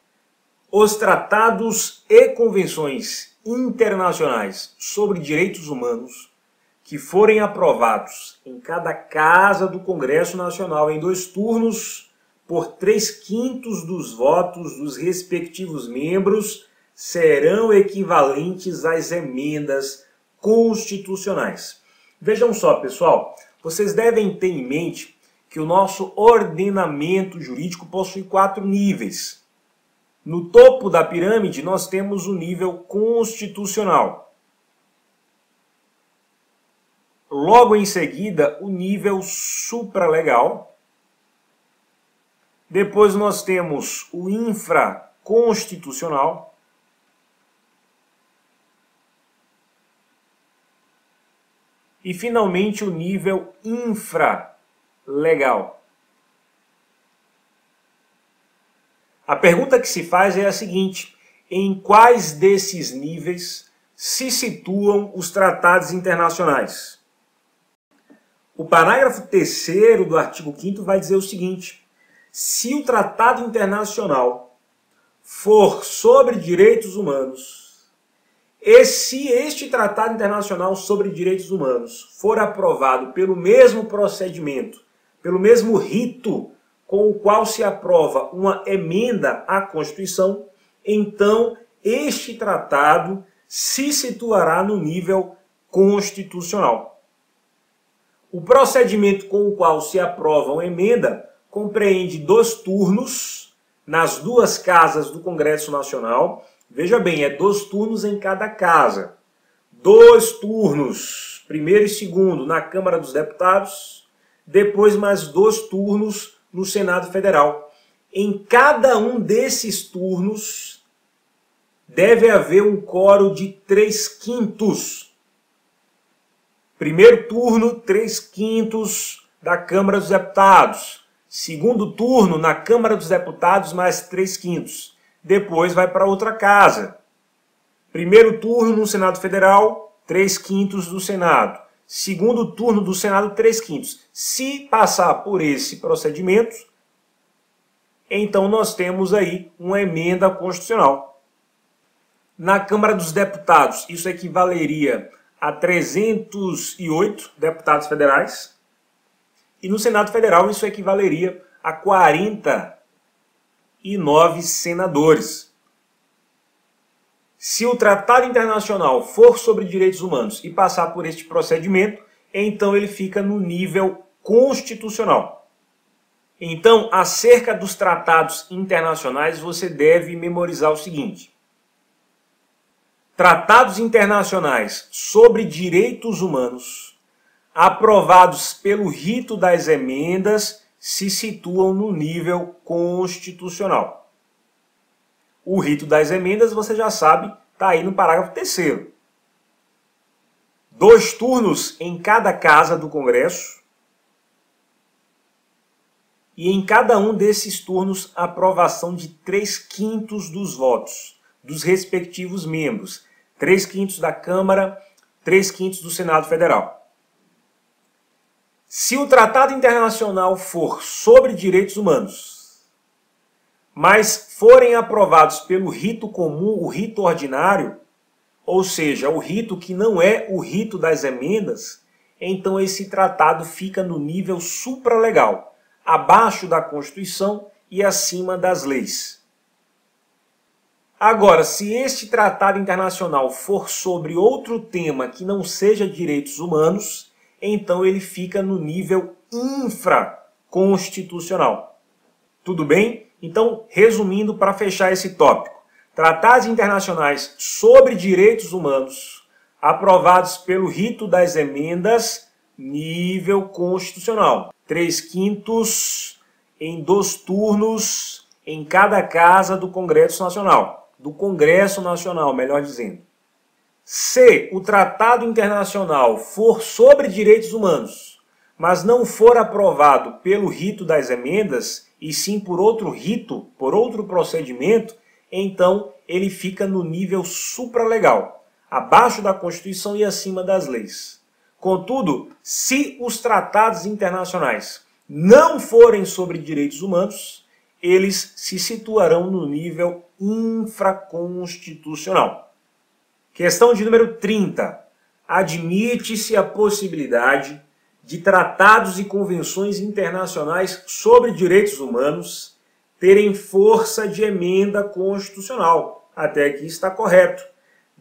Os tratados e convenções internacionais sobre direitos humanos que forem aprovados em cada casa do Congresso Nacional em 2 turnos por 3/5 dos votos dos respectivos membros serão equivalentes às emendas constitucionais. Vejam só, pessoal, vocês devem ter em mente que o nosso ordenamento jurídico possui 4 níveis. No topo da pirâmide, nós temos o nível constitucional. Logo em seguida, o nível supralegal. Depois nós temos o infraconstitucional. E, finalmente, o nível infralegal. A pergunta que se faz é a seguinte: em quais desses níveis se situam os tratados internacionais? O parágrafo 3º do artigo 5º vai dizer o seguinte: se o tratado internacional for sobre direitos humanos, e se este tratado internacional sobre direitos humanos for aprovado pelo mesmo procedimento, pelo mesmo rito com o qual se aprova uma emenda à Constituição, então este tratado se situará no nível constitucional. O procedimento com o qual se aprova uma emenda compreende 2 turnos nas 2 casas do Congresso Nacional. Veja bem, é 2 turnos em cada casa. 2 turnos, primeiro e segundo, na Câmara dos Deputados, depois mais 2 turnos no Senado Federal. Em cada um desses turnos deve haver um quórum de 3/5. Primeiro turno, 3/5 da Câmara dos Deputados. Segundo turno, na Câmara dos Deputados, mais 3/5. Depois vai para outra casa. Primeiro turno no Senado Federal, 3/5 do Senado. Segundo turno do Senado, 3/5. Se passar por esse procedimento, então nós temos aí uma emenda constitucional. Na Câmara dos Deputados, isso equivaleria a 308 deputados federais. E no Senado Federal, isso equivaleria a 49 senadores. Se o Tratado Internacional for sobre direitos humanos e passar por este procedimento, então ele fica no nível constitucional. Então, acerca dos tratados internacionais, você deve memorizar o seguinte: tratados internacionais sobre direitos humanos, aprovados pelo rito das emendas, se situam no nível constitucional. O rito das emendas, você já sabe, está aí no parágrafo 3º. 2 turnos em cada casa do Congresso. E em cada um desses turnos, a aprovação de 3/5 dos votos dos respectivos membros. 3/5 da Câmara, 3/5 do Senado Federal. Se o Tratado Internacional for sobre direitos humanos, mas forem aprovados pelo rito comum, o rito ordinário, ou seja, o rito que não é o rito das emendas, então esse tratado fica no nível supralegal, abaixo da Constituição e acima das leis. Agora, se este tratado internacional for sobre outro tema que não seja direitos humanos, então ele fica no nível infraconstitucional. Tudo bem? Então, resumindo para fechar esse tópico, tratados internacionais sobre direitos humanos, aprovados pelo rito das emendas, nível constitucional. 3/5 em 2 turnos em cada casa do Congresso Nacional. Do Congresso Nacional, melhor dizendo. Se o tratado internacional for sobre direitos humanos, mas não for aprovado pelo rito das emendas, e sim por outro rito, por outro procedimento, então ele fica no nível supralegal, abaixo da Constituição e acima das leis. Contudo, se os tratados internacionais não forem sobre direitos humanos, eles se situarão no nível infraconstitucional. Questão de número 30. Admite-se a possibilidade de tratados e convenções internacionais sobre direitos humanos terem força de emenda constitucional. Até aqui está correto.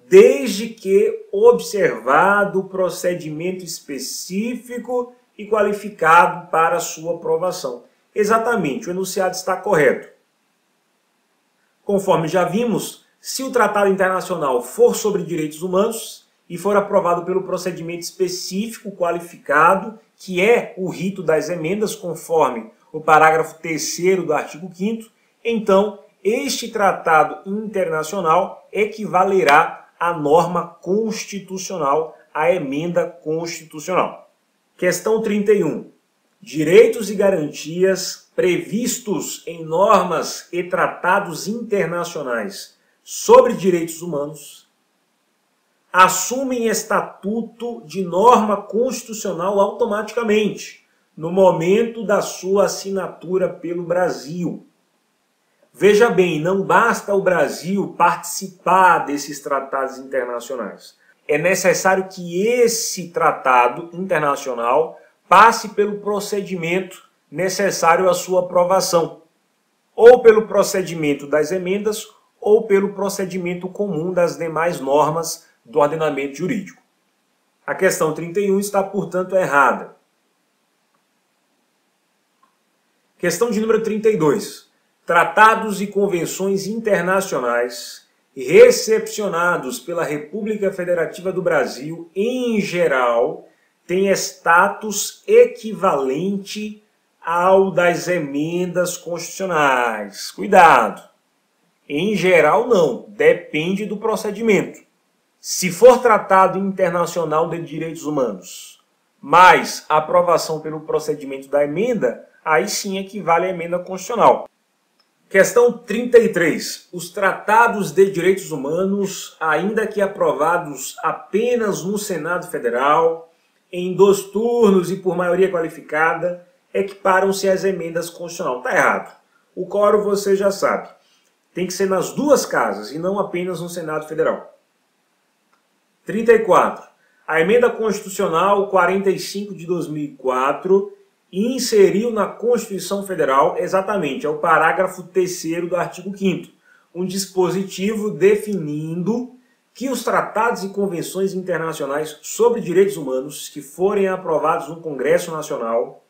Desde que observado o procedimento específico e qualificado para sua aprovação. Exatamente, o enunciado está correto. Conforme já vimos, se o Tratado Internacional for sobre direitos humanos e for aprovado pelo procedimento específico qualificado, que é o rito das emendas, conforme o parágrafo 3º do artigo 5º, então este tratado internacional equivalerá à norma constitucional, à emenda constitucional. Questão 31. Direitos e garantias previstos em normas e tratados internacionais sobre direitos humanos assumem estatuto de norma constitucional automaticamente, no momento da sua assinatura pelo Brasil. Veja bem, não basta o Brasil participar desses tratados internacionais. É necessário que esse tratado internacional passe pelo procedimento necessário à sua aprovação, ou pelo procedimento das emendas, ou pelo procedimento comum das demais normas do ordenamento jurídico. A questão 31 está, portanto, errada. Questão de número 32. Tratados e convenções internacionais recepcionados pela República Federativa do Brasil, em geral, têm status equivalente ao das emendas constitucionais. Cuidado! Em geral, não. Depende do procedimento. Se for tratado internacional de direitos humanos, mais a aprovação pelo procedimento da emenda, aí sim equivale à emenda constitucional. Questão 33. Os tratados de direitos humanos, ainda que aprovados apenas no Senado Federal, em 2 turnos e por maioria qualificada, equiparam-se às emendas constitucionais. Está errado. O quórum você já sabe. Tem que ser nas 2 casas e não apenas no Senado Federal. 34. A emenda constitucional 45 de 2004 inseriu na Constituição Federal, exatamente, é o parágrafo 3º do artigo 5º, um dispositivo definindo que os tratados e convenções internacionais sobre direitos humanos que forem aprovados no Congresso Nacional,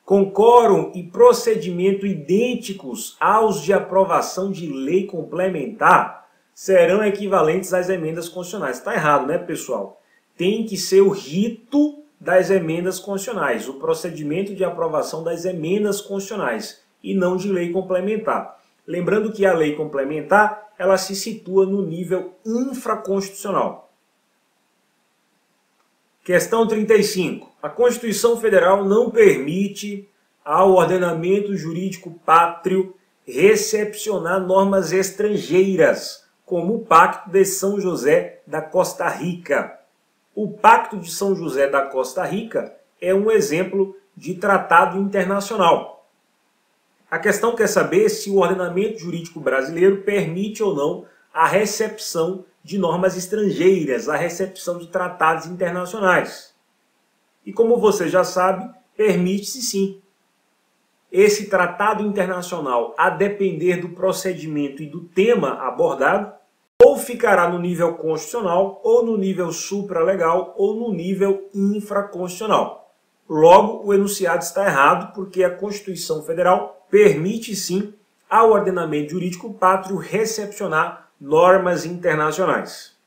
com quórum e procedimento idênticos aos de aprovação de lei complementar, serão equivalentes às emendas constitucionais. Está errado, né, pessoal? Tem que ser o rito das emendas constitucionais, o procedimento de aprovação das emendas constitucionais e não de lei complementar. Lembrando que a lei complementar, ela se situa no nível infraconstitucional. Questão 35. A Constituição Federal não permite ao ordenamento jurídico pátrio recepcionar normas estrangeiras, como o Pacto de São José da Costa Rica. O Pacto de São José da Costa Rica é um exemplo de tratado internacional. A questão quer saber se o ordenamento jurídico brasileiro permite ou não a recepção de normas estrangeiras, a recepção de tratados internacionais. E como você já sabe, permite-se sim. Esse tratado internacional, a depender do procedimento e do tema abordado, ou ficará no nível constitucional, ou no nível supralegal, ou no nível infraconstitucional. Logo, o enunciado está errado, porque a Constituição Federal permite sim ao ordenamento jurídico pátrio recepcionar normas internacionais.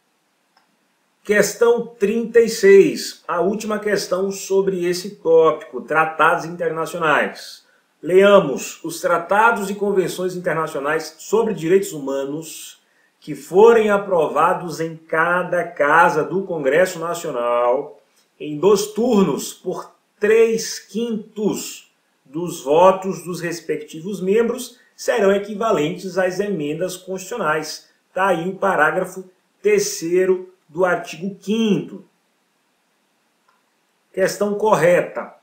Questão 36, a última questão sobre esse tópico, tratados internacionais. Leamos: os tratados e convenções internacionais sobre direitos humanos que forem aprovados em cada casa do Congresso Nacional, em 2 turnos por 3/5 dos votos dos respectivos membros, serão equivalentes às emendas constitucionais. Está aí o parágrafo 3º do artigo 5º. Questão correta.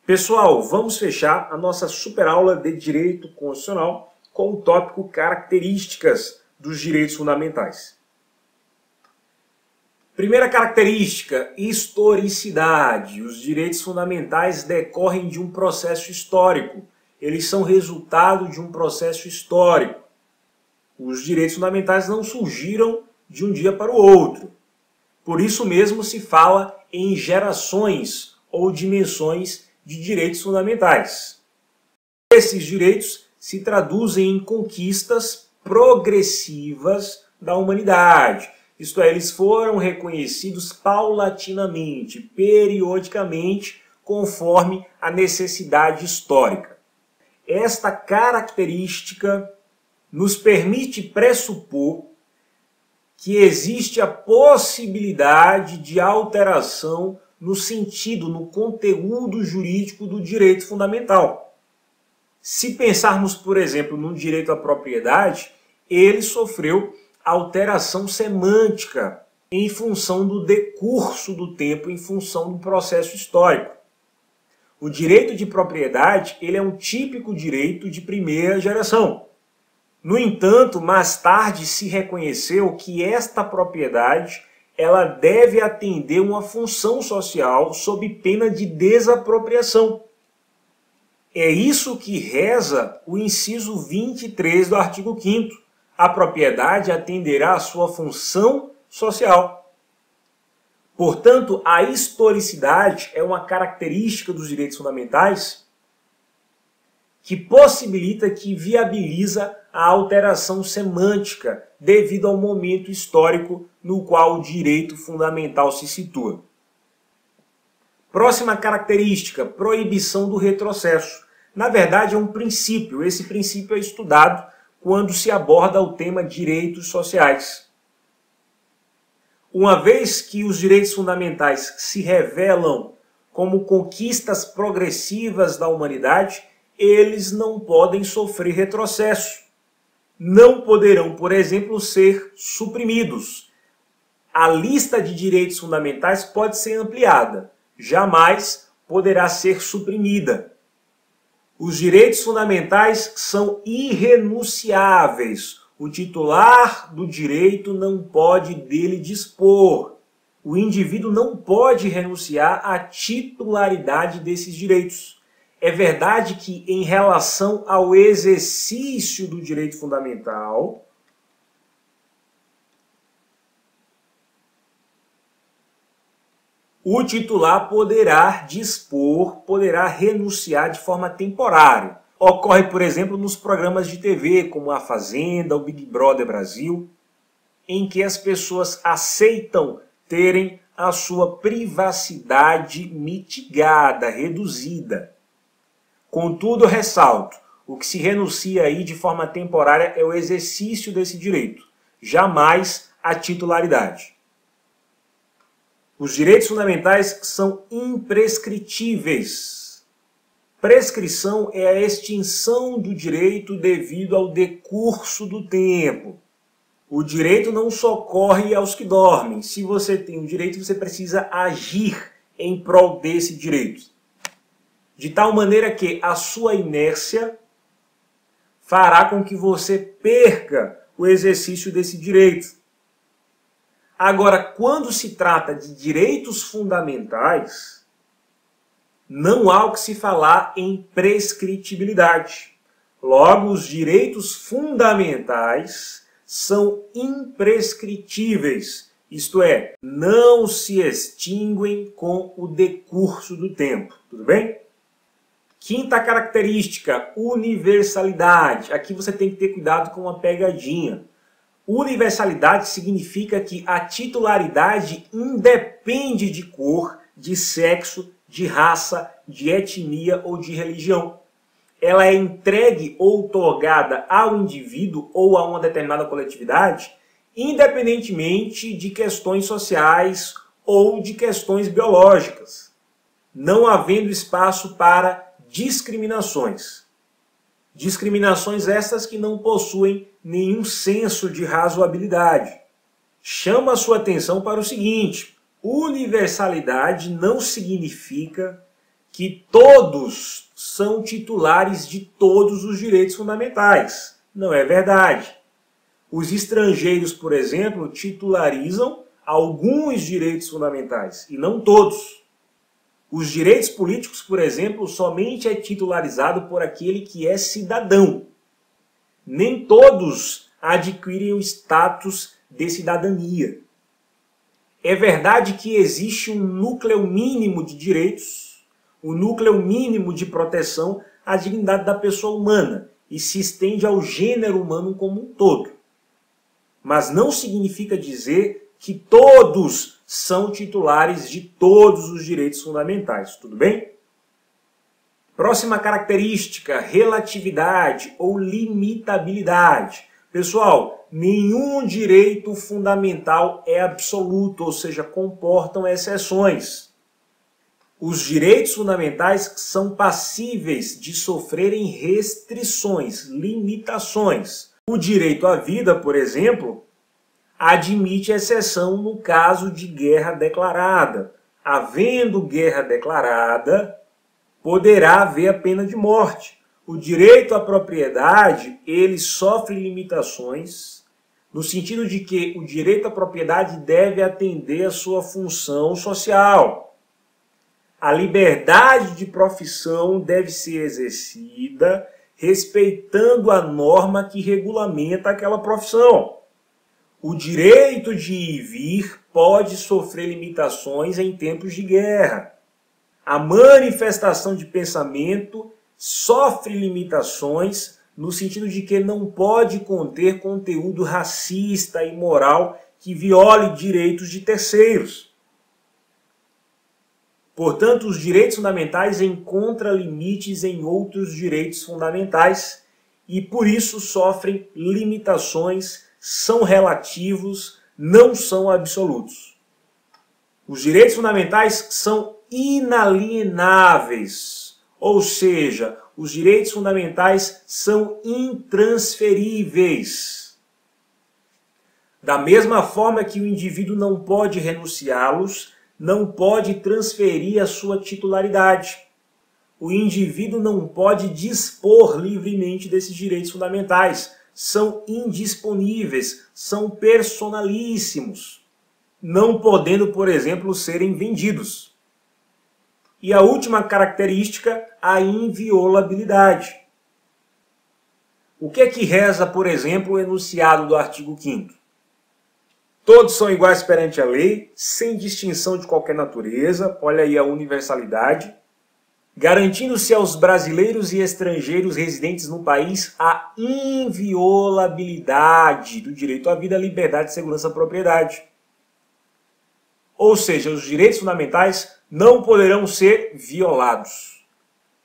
Pessoal, vamos fechar a nossa super aula de Direito Constitucional com o tópico Características dos Direitos Fundamentais. Primeira característica, historicidade. Os direitos fundamentais decorrem de um processo histórico. Eles são resultado de um processo histórico. Os direitos fundamentais não surgiram de um dia para o outro. Por isso mesmo se fala em gerações ou dimensões de direitos fundamentais. Esses direitos se traduzem em conquistas progressivas da humanidade. Isto é, eles foram reconhecidos paulatinamente, periodicamente, conforme a necessidade histórica. Esta característica nos permite pressupor que existe a possibilidade de alteração no sentido, no conteúdo jurídico do direito fundamental. Se pensarmos, por exemplo, no direito à propriedade, ele sofreu alteração semântica em função do decurso do tempo, em função do processo histórico. O direito de propriedade, ele é um típico direito de primeira geração. No entanto, mais tarde se reconheceu que esta propriedade ela deve atender uma função social sob pena de desapropriação. É isso que reza o inciso 23 do artigo 5º. A propriedade atenderá à sua função social. Portanto, a historicidade é uma característica dos direitos fundamentais que possibilita, que viabiliza a alteração semântica devido ao momento histórico no qual o direito fundamental se situa. Próxima característica, proibição do retrocesso. Na verdade, é um princípio. Esse princípio é estudado quando se aborda o tema direitos sociais. Uma vez que os direitos fundamentais se revelam como conquistas progressivas da humanidade, eles não podem sofrer retrocesso. Não poderão, por exemplo, ser suprimidos. A lista de direitos fundamentais pode ser ampliada, jamais poderá ser suprimida. Os direitos fundamentais são irrenunciáveis. O titular do direito não pode dele dispor. O indivíduo não pode renunciar à titularidade desses direitos. É verdade que, em relação ao exercício do direito fundamental, o titular poderá dispor, poderá renunciar de forma temporária. Ocorre, por exemplo, nos programas de TV, como A Fazenda, o Big Brother Brasil, em que as pessoas aceitam terem a sua privacidade mitigada, reduzida. Contudo, ressalto, o que se renuncia aí de forma temporária é o exercício desse direito, jamais a titularidade. Os direitos fundamentais são imprescritíveis. Prescrição é a extinção do direito devido ao decurso do tempo. O direito não socorre aos que dormem. Se você tem um direito, você precisa agir em prol desse direito. De tal maneira que a sua inércia fará com que você perca o exercício desse direito. Agora, quando se trata de direitos fundamentais, não há o que se falar em prescritibilidade. Logo, os direitos fundamentais são imprescritíveis, isto é, não se extinguem com o decurso do tempo. Tudo bem? Quinta característica, universalidade. Aqui você tem que ter cuidado com uma pegadinha. Universalidade significa que a titularidade independe de cor, de sexo, de raça, de etnia ou de religião. Ela é entregue ou outorgada ao indivíduo ou a uma determinada coletividade, independentemente de questões sociais ou de questões biológicas, não havendo espaço para discriminações. Discriminações essas que não possuem nenhum senso de razoabilidade. Chama a sua atenção para o seguinte: universalidade não significa que todos são titulares de todos os direitos fundamentais. Não é verdade. Os estrangeiros, por exemplo, titularizam alguns direitos fundamentais, e não todos. Os direitos políticos, por exemplo, somente é titularizado por aquele que é cidadão. Nem todos adquirem o status de cidadania. É verdade que existe um núcleo mínimo de direitos, um núcleo mínimo de proteção à dignidade da pessoa humana e se estende ao gênero humano como um todo. Mas não significa dizer que todos são titulares de todos os direitos fundamentais, tudo bem? Próxima característica, relatividade ou limitabilidade. Pessoal, nenhum direito fundamental é absoluto, ou seja, comportam exceções. Os direitos fundamentais são passíveis de sofrerem restrições, limitações. O direito à vida, por exemplo, admite exceção no caso de guerra declarada. Havendo guerra declarada, poderá haver a pena de morte. O direito à propriedade, ele sofre limitações, no sentido de que o direito à propriedade deve atender à sua função social. A liberdade de profissão deve ser exercida respeitando a norma que regulamenta aquela profissão. O direito de ir e vir pode sofrer limitações em tempos de guerra. A manifestação de pensamento sofre limitações no sentido de que não pode conter conteúdo racista e imoral que viole direitos de terceiros. Portanto, os direitos fundamentais encontram limites em outros direitos fundamentais e por isso sofrem limitações, são relativos, não são absolutos. Os direitos fundamentais são inalienáveis, ou seja, os direitos fundamentais são intransferíveis. Da mesma forma que o indivíduo não pode renunciá-los, não pode transferir a sua titularidade. O indivíduo não pode dispor livremente desses direitos fundamentais. São indisponíveis, são personalíssimos, não podendo, por exemplo, serem vendidos. E a última característica, a inviolabilidade. O que é que reza, por exemplo, o enunciado do artigo 5º? Todos são iguais perante a lei, sem distinção de qualquer natureza, olha aí a universalidade, garantindo-se aos brasileiros e estrangeiros residentes no país a inviolabilidade do direito à vida, liberdade, segurança e propriedade. Ou seja, os direitos fundamentais não poderão ser violados.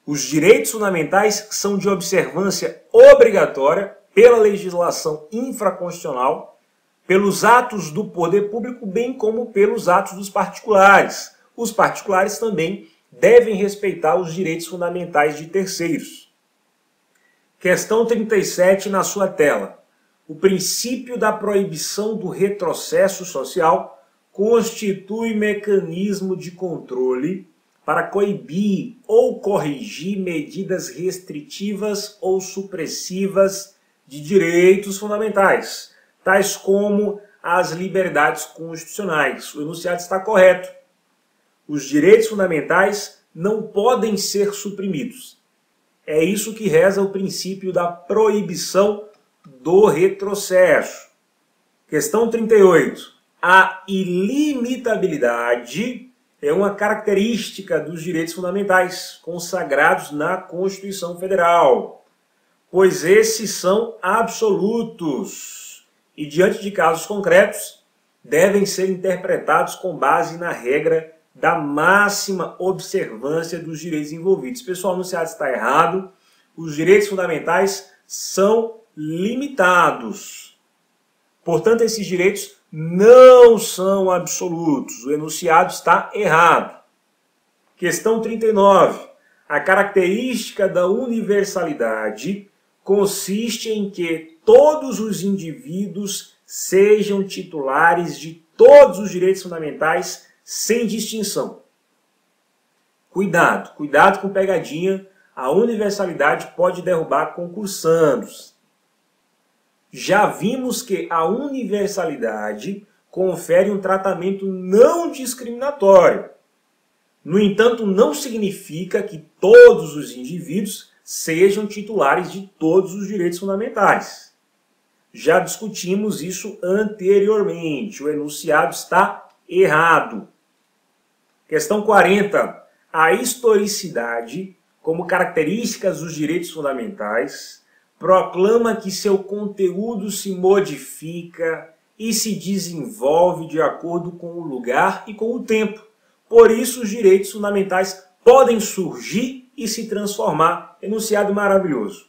Os direitos fundamentais são de observância obrigatória pela legislação infraconstitucional, pelos atos do poder público, bem como pelos atos dos particulares. Os particulares também devem respeitar os direitos fundamentais de terceiros. Questão 37 na sua tela. O princípio da proibição do retrocesso social constitui mecanismo de controle para coibir ou corrigir medidas restritivas ou supressivas de direitos fundamentais, tais como as liberdades constitucionais. O enunciado está correto. Os direitos fundamentais não podem ser suprimidos. É isso que reza o princípio da proibição do retrocesso. Questão 38. A ilimitabilidade é uma característica dos direitos fundamentais consagrados na Constituição Federal, pois esses são absolutos e, diante de casos concretos, devem ser interpretados com base na regra da máxima observância dos direitos envolvidos. Pessoal, o enunciado está errado. Os direitos fundamentais são limitados. Portanto, esses direitos não são absolutos. O enunciado está errado. Questão 39. A característica da universalidade consiste em que todos os indivíduos sejam titulares de todos os direitos fundamentais sem distinção. Cuidado com pegadinha. A universalidade pode derrubar concursandos. Já vimos que a universalidade confere um tratamento não discriminatório. No entanto, não significa que todos os indivíduos sejam titulares de todos os direitos fundamentais. Já discutimos isso anteriormente. O enunciado está errado. Questão 40. A historicidade, como características dos direitos fundamentais, proclama que seu conteúdo se modifica e se desenvolve de acordo com o lugar e com o tempo. Por isso, os direitos fundamentais podem surgir e se transformar. Enunciado maravilhoso.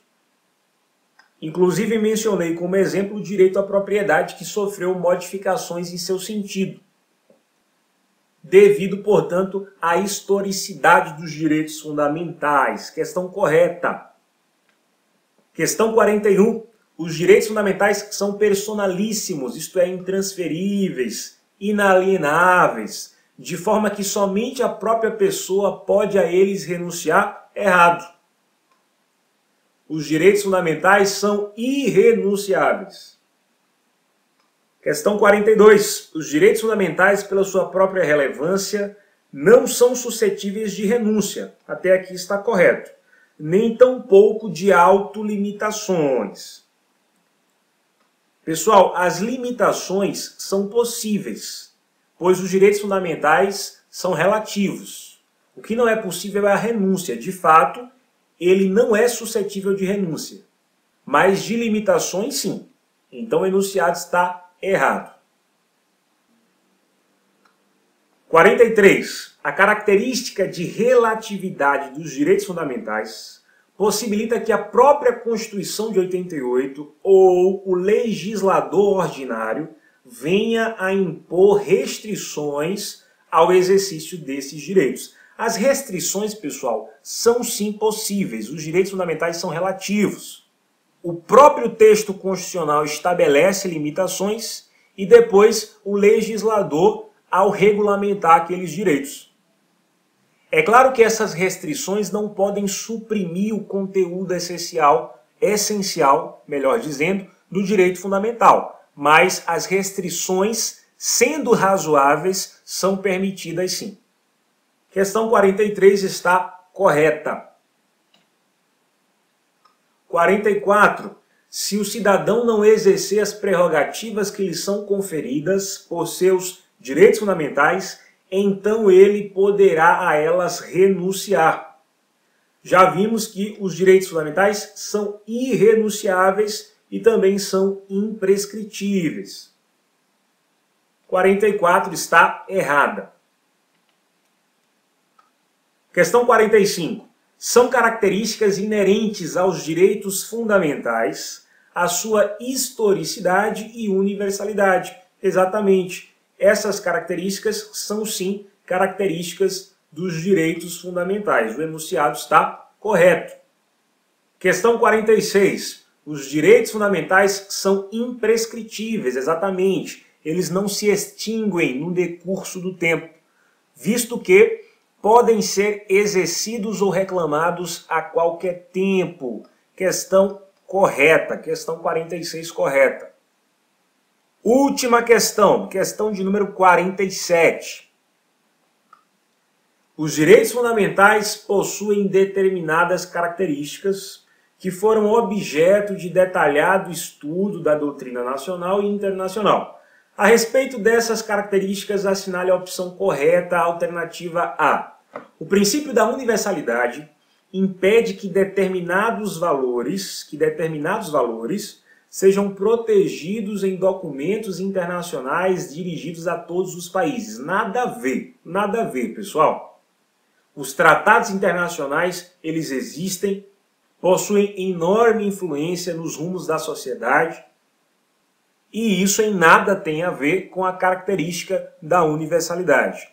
Inclusive, mencionei como exemplo o direito à propriedade, que sofreu modificações em seu sentido, devido, portanto, à historicidade dos direitos fundamentais. Questão correta. Questão 41. Os direitos fundamentais são personalíssimos, isto é, intransferíveis, inalienáveis, de forma que somente a própria pessoa pode a eles renunciar. Errado. Os direitos fundamentais são irrenunciáveis. Questão 42. Os direitos fundamentais, pela sua própria relevância, não são suscetíveis de renúncia. Até aqui está correto. Nem tampouco de autolimitações. Pessoal, as limitações são possíveis, pois os direitos fundamentais são relativos. O que não é possível é a renúncia. De fato, ele não é suscetível de renúncia, mas de limitações sim. Então o enunciado está errado. 43. A característica de relatividade dos direitos fundamentais possibilita que a própria Constituição de 88 ou o legislador ordinário venha a impor restrições ao exercício desses direitos. As restrições, pessoal, são sim possíveis. Os direitos fundamentais são relativos. O próprio texto constitucional estabelece limitações e depois o legislador ao regulamentar aqueles direitos. É claro que essas restrições não podem suprimir o conteúdo essencial, melhor dizendo, do direito fundamental, mas as restrições, sendo razoáveis, são permitidas sim. Questão 43 está correta. 44. Se o cidadão não exercer as prerrogativas que lhe são conferidas por seus direitos fundamentais, então ele poderá a elas renunciar. Já vimos que os direitos fundamentais são irrenunciáveis e também são imprescritíveis. 44 está errada. Questão 45. São características inerentes aos direitos fundamentais a sua historicidade e universalidade. Exatamente. Essas características são sim características dos direitos fundamentais. O enunciado está correto. Questão 46. Os direitos fundamentais são imprescritíveis, exatamente. Eles não se extinguem no decurso do tempo, visto que podem ser exercidos ou reclamados a qualquer tempo. Questão correta, questão 46 correta. Última questão, questão de número 47. Os direitos fundamentais possuem determinadas características que foram objeto de detalhado estudo da doutrina nacional e internacional. A respeito dessas características, assinale a opção correta, a alternativa A. O princípio da universalidade impede que determinados valores sejam protegidos em documentos internacionais dirigidos a todos os países. Nada a ver, pessoal. Os tratados internacionais, eles existem, possuem enorme influência nos rumos da sociedade e isso em nada tem a ver com a característica da universalidade.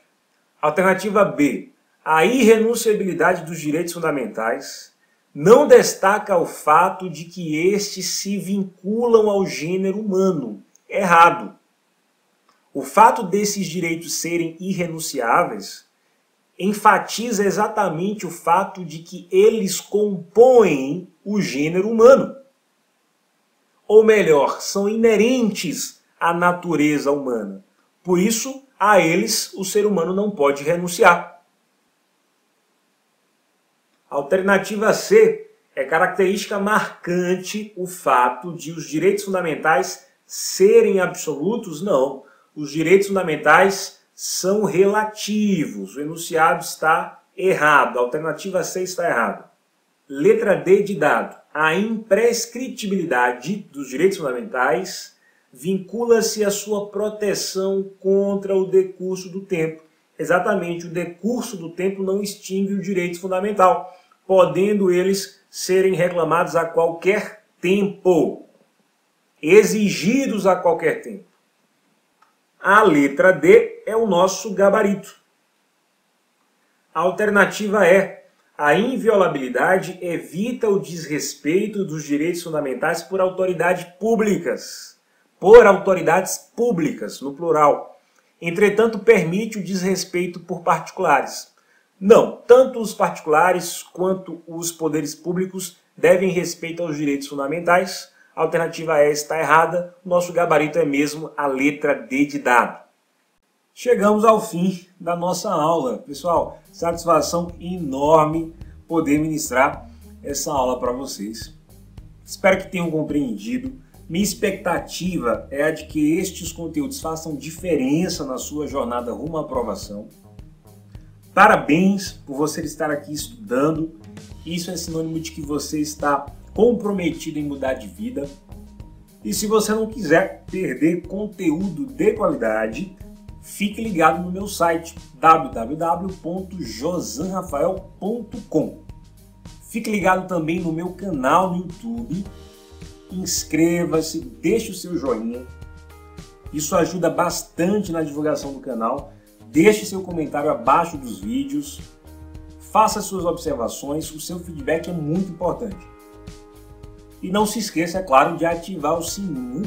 Alternativa B. A irrenunciabilidade dos direitos fundamentais não destaca o fato de que estes se vinculam ao gênero humano. Errado. O fato desses direitos serem irrenunciáveis enfatiza exatamente o fato de que eles compõem o gênero humano. Ou melhor, são inerentes à natureza humana. Por isso, a eles o ser humano não pode renunciar. Alternativa C é característica marcante o fato de os direitos fundamentais serem absolutos? Não. Os direitos fundamentais são relativos. O enunciado está errado. A alternativa C está errada. Letra D de dado. A imprescritibilidade dos direitos fundamentais vincula-se à sua proteção contra o decurso do tempo. Exatamente, o decurso do tempo não extingue o direito fundamental, podendo eles serem reclamados a qualquer tempo, exigidos a qualquer tempo. A letra D é o nosso gabarito. A alternativa é: a inviolabilidade evita o desrespeito dos direitos fundamentais por autoridades públicas. Por autoridades públicas, no plural. Entretanto, permite o desrespeito por particulares. Não, tanto os particulares quanto os poderes públicos devem respeito aos direitos fundamentais. A alternativa E está errada. Nosso gabarito é mesmo a letra D de dado. Chegamos ao fim da nossa aula. Pessoal, satisfação enorme poder ministrar essa aula para vocês. Espero que tenham compreendido. Minha expectativa é a de que estes conteúdos façam diferença na sua jornada rumo à aprovação. Parabéns por você estar aqui estudando Isso é sinônimo de que você está comprometido em mudar de vida. E se você não quiser perder conteúdo de qualidade, fique ligado no meu site www.josanrafael.com. Fique ligado também no meu canal no YouTube. Inscreva-se, deixe o seu joinha. Isso ajuda bastante na divulgação do canal. Deixe seu comentário abaixo dos vídeos. Faça suas observações, o seu feedback é muito importante. E não se esqueça, é claro, de ativar o sininho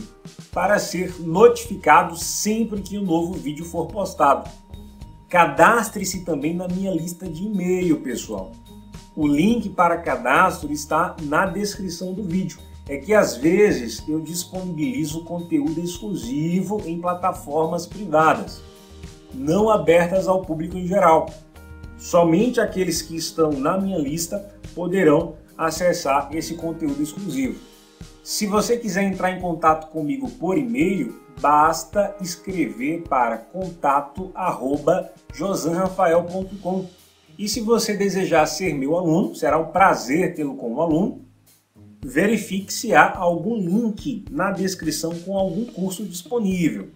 para ser notificado sempre que um novo vídeo for postado. Cadastre-se também na minha lista de e-mail, pessoal. O link para cadastro está na descrição do vídeo. É que às vezes eu disponibilizo conteúdo exclusivo em plataformas privadas, não abertas ao público em geral. Somente aqueles que estão na minha lista poderão acessar esse conteúdo exclusivo. Se você quiser entrar em contato comigo por e-mail, basta escrever para contato@josanrafael.com. E se você desejar ser meu aluno, será um prazer tê-lo como aluno. Verifique se há algum link na descrição com algum curso disponível.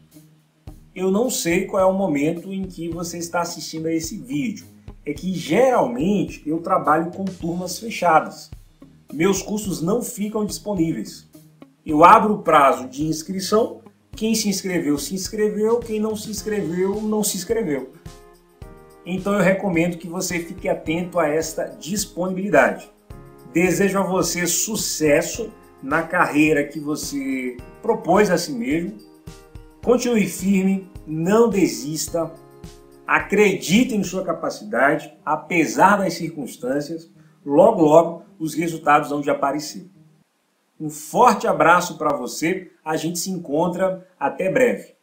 Eu não sei qual é o momento em que você está assistindo a esse vídeo. É que geralmente eu trabalho com turmas fechadas. Meus cursos não ficam disponíveis. Eu abro o prazo de inscrição. Quem se inscreveu, quem não se inscreveu, não se inscreveu. Então eu recomendo que você fique atento a esta disponibilidade. Desejo a você sucesso na carreira que você propôs a si mesmo. Continue firme, não desista, acredite em sua capacidade, apesar das circunstâncias, logo logo os resultados vão de aparecer. Um forte abraço para você, a gente se encontra até breve.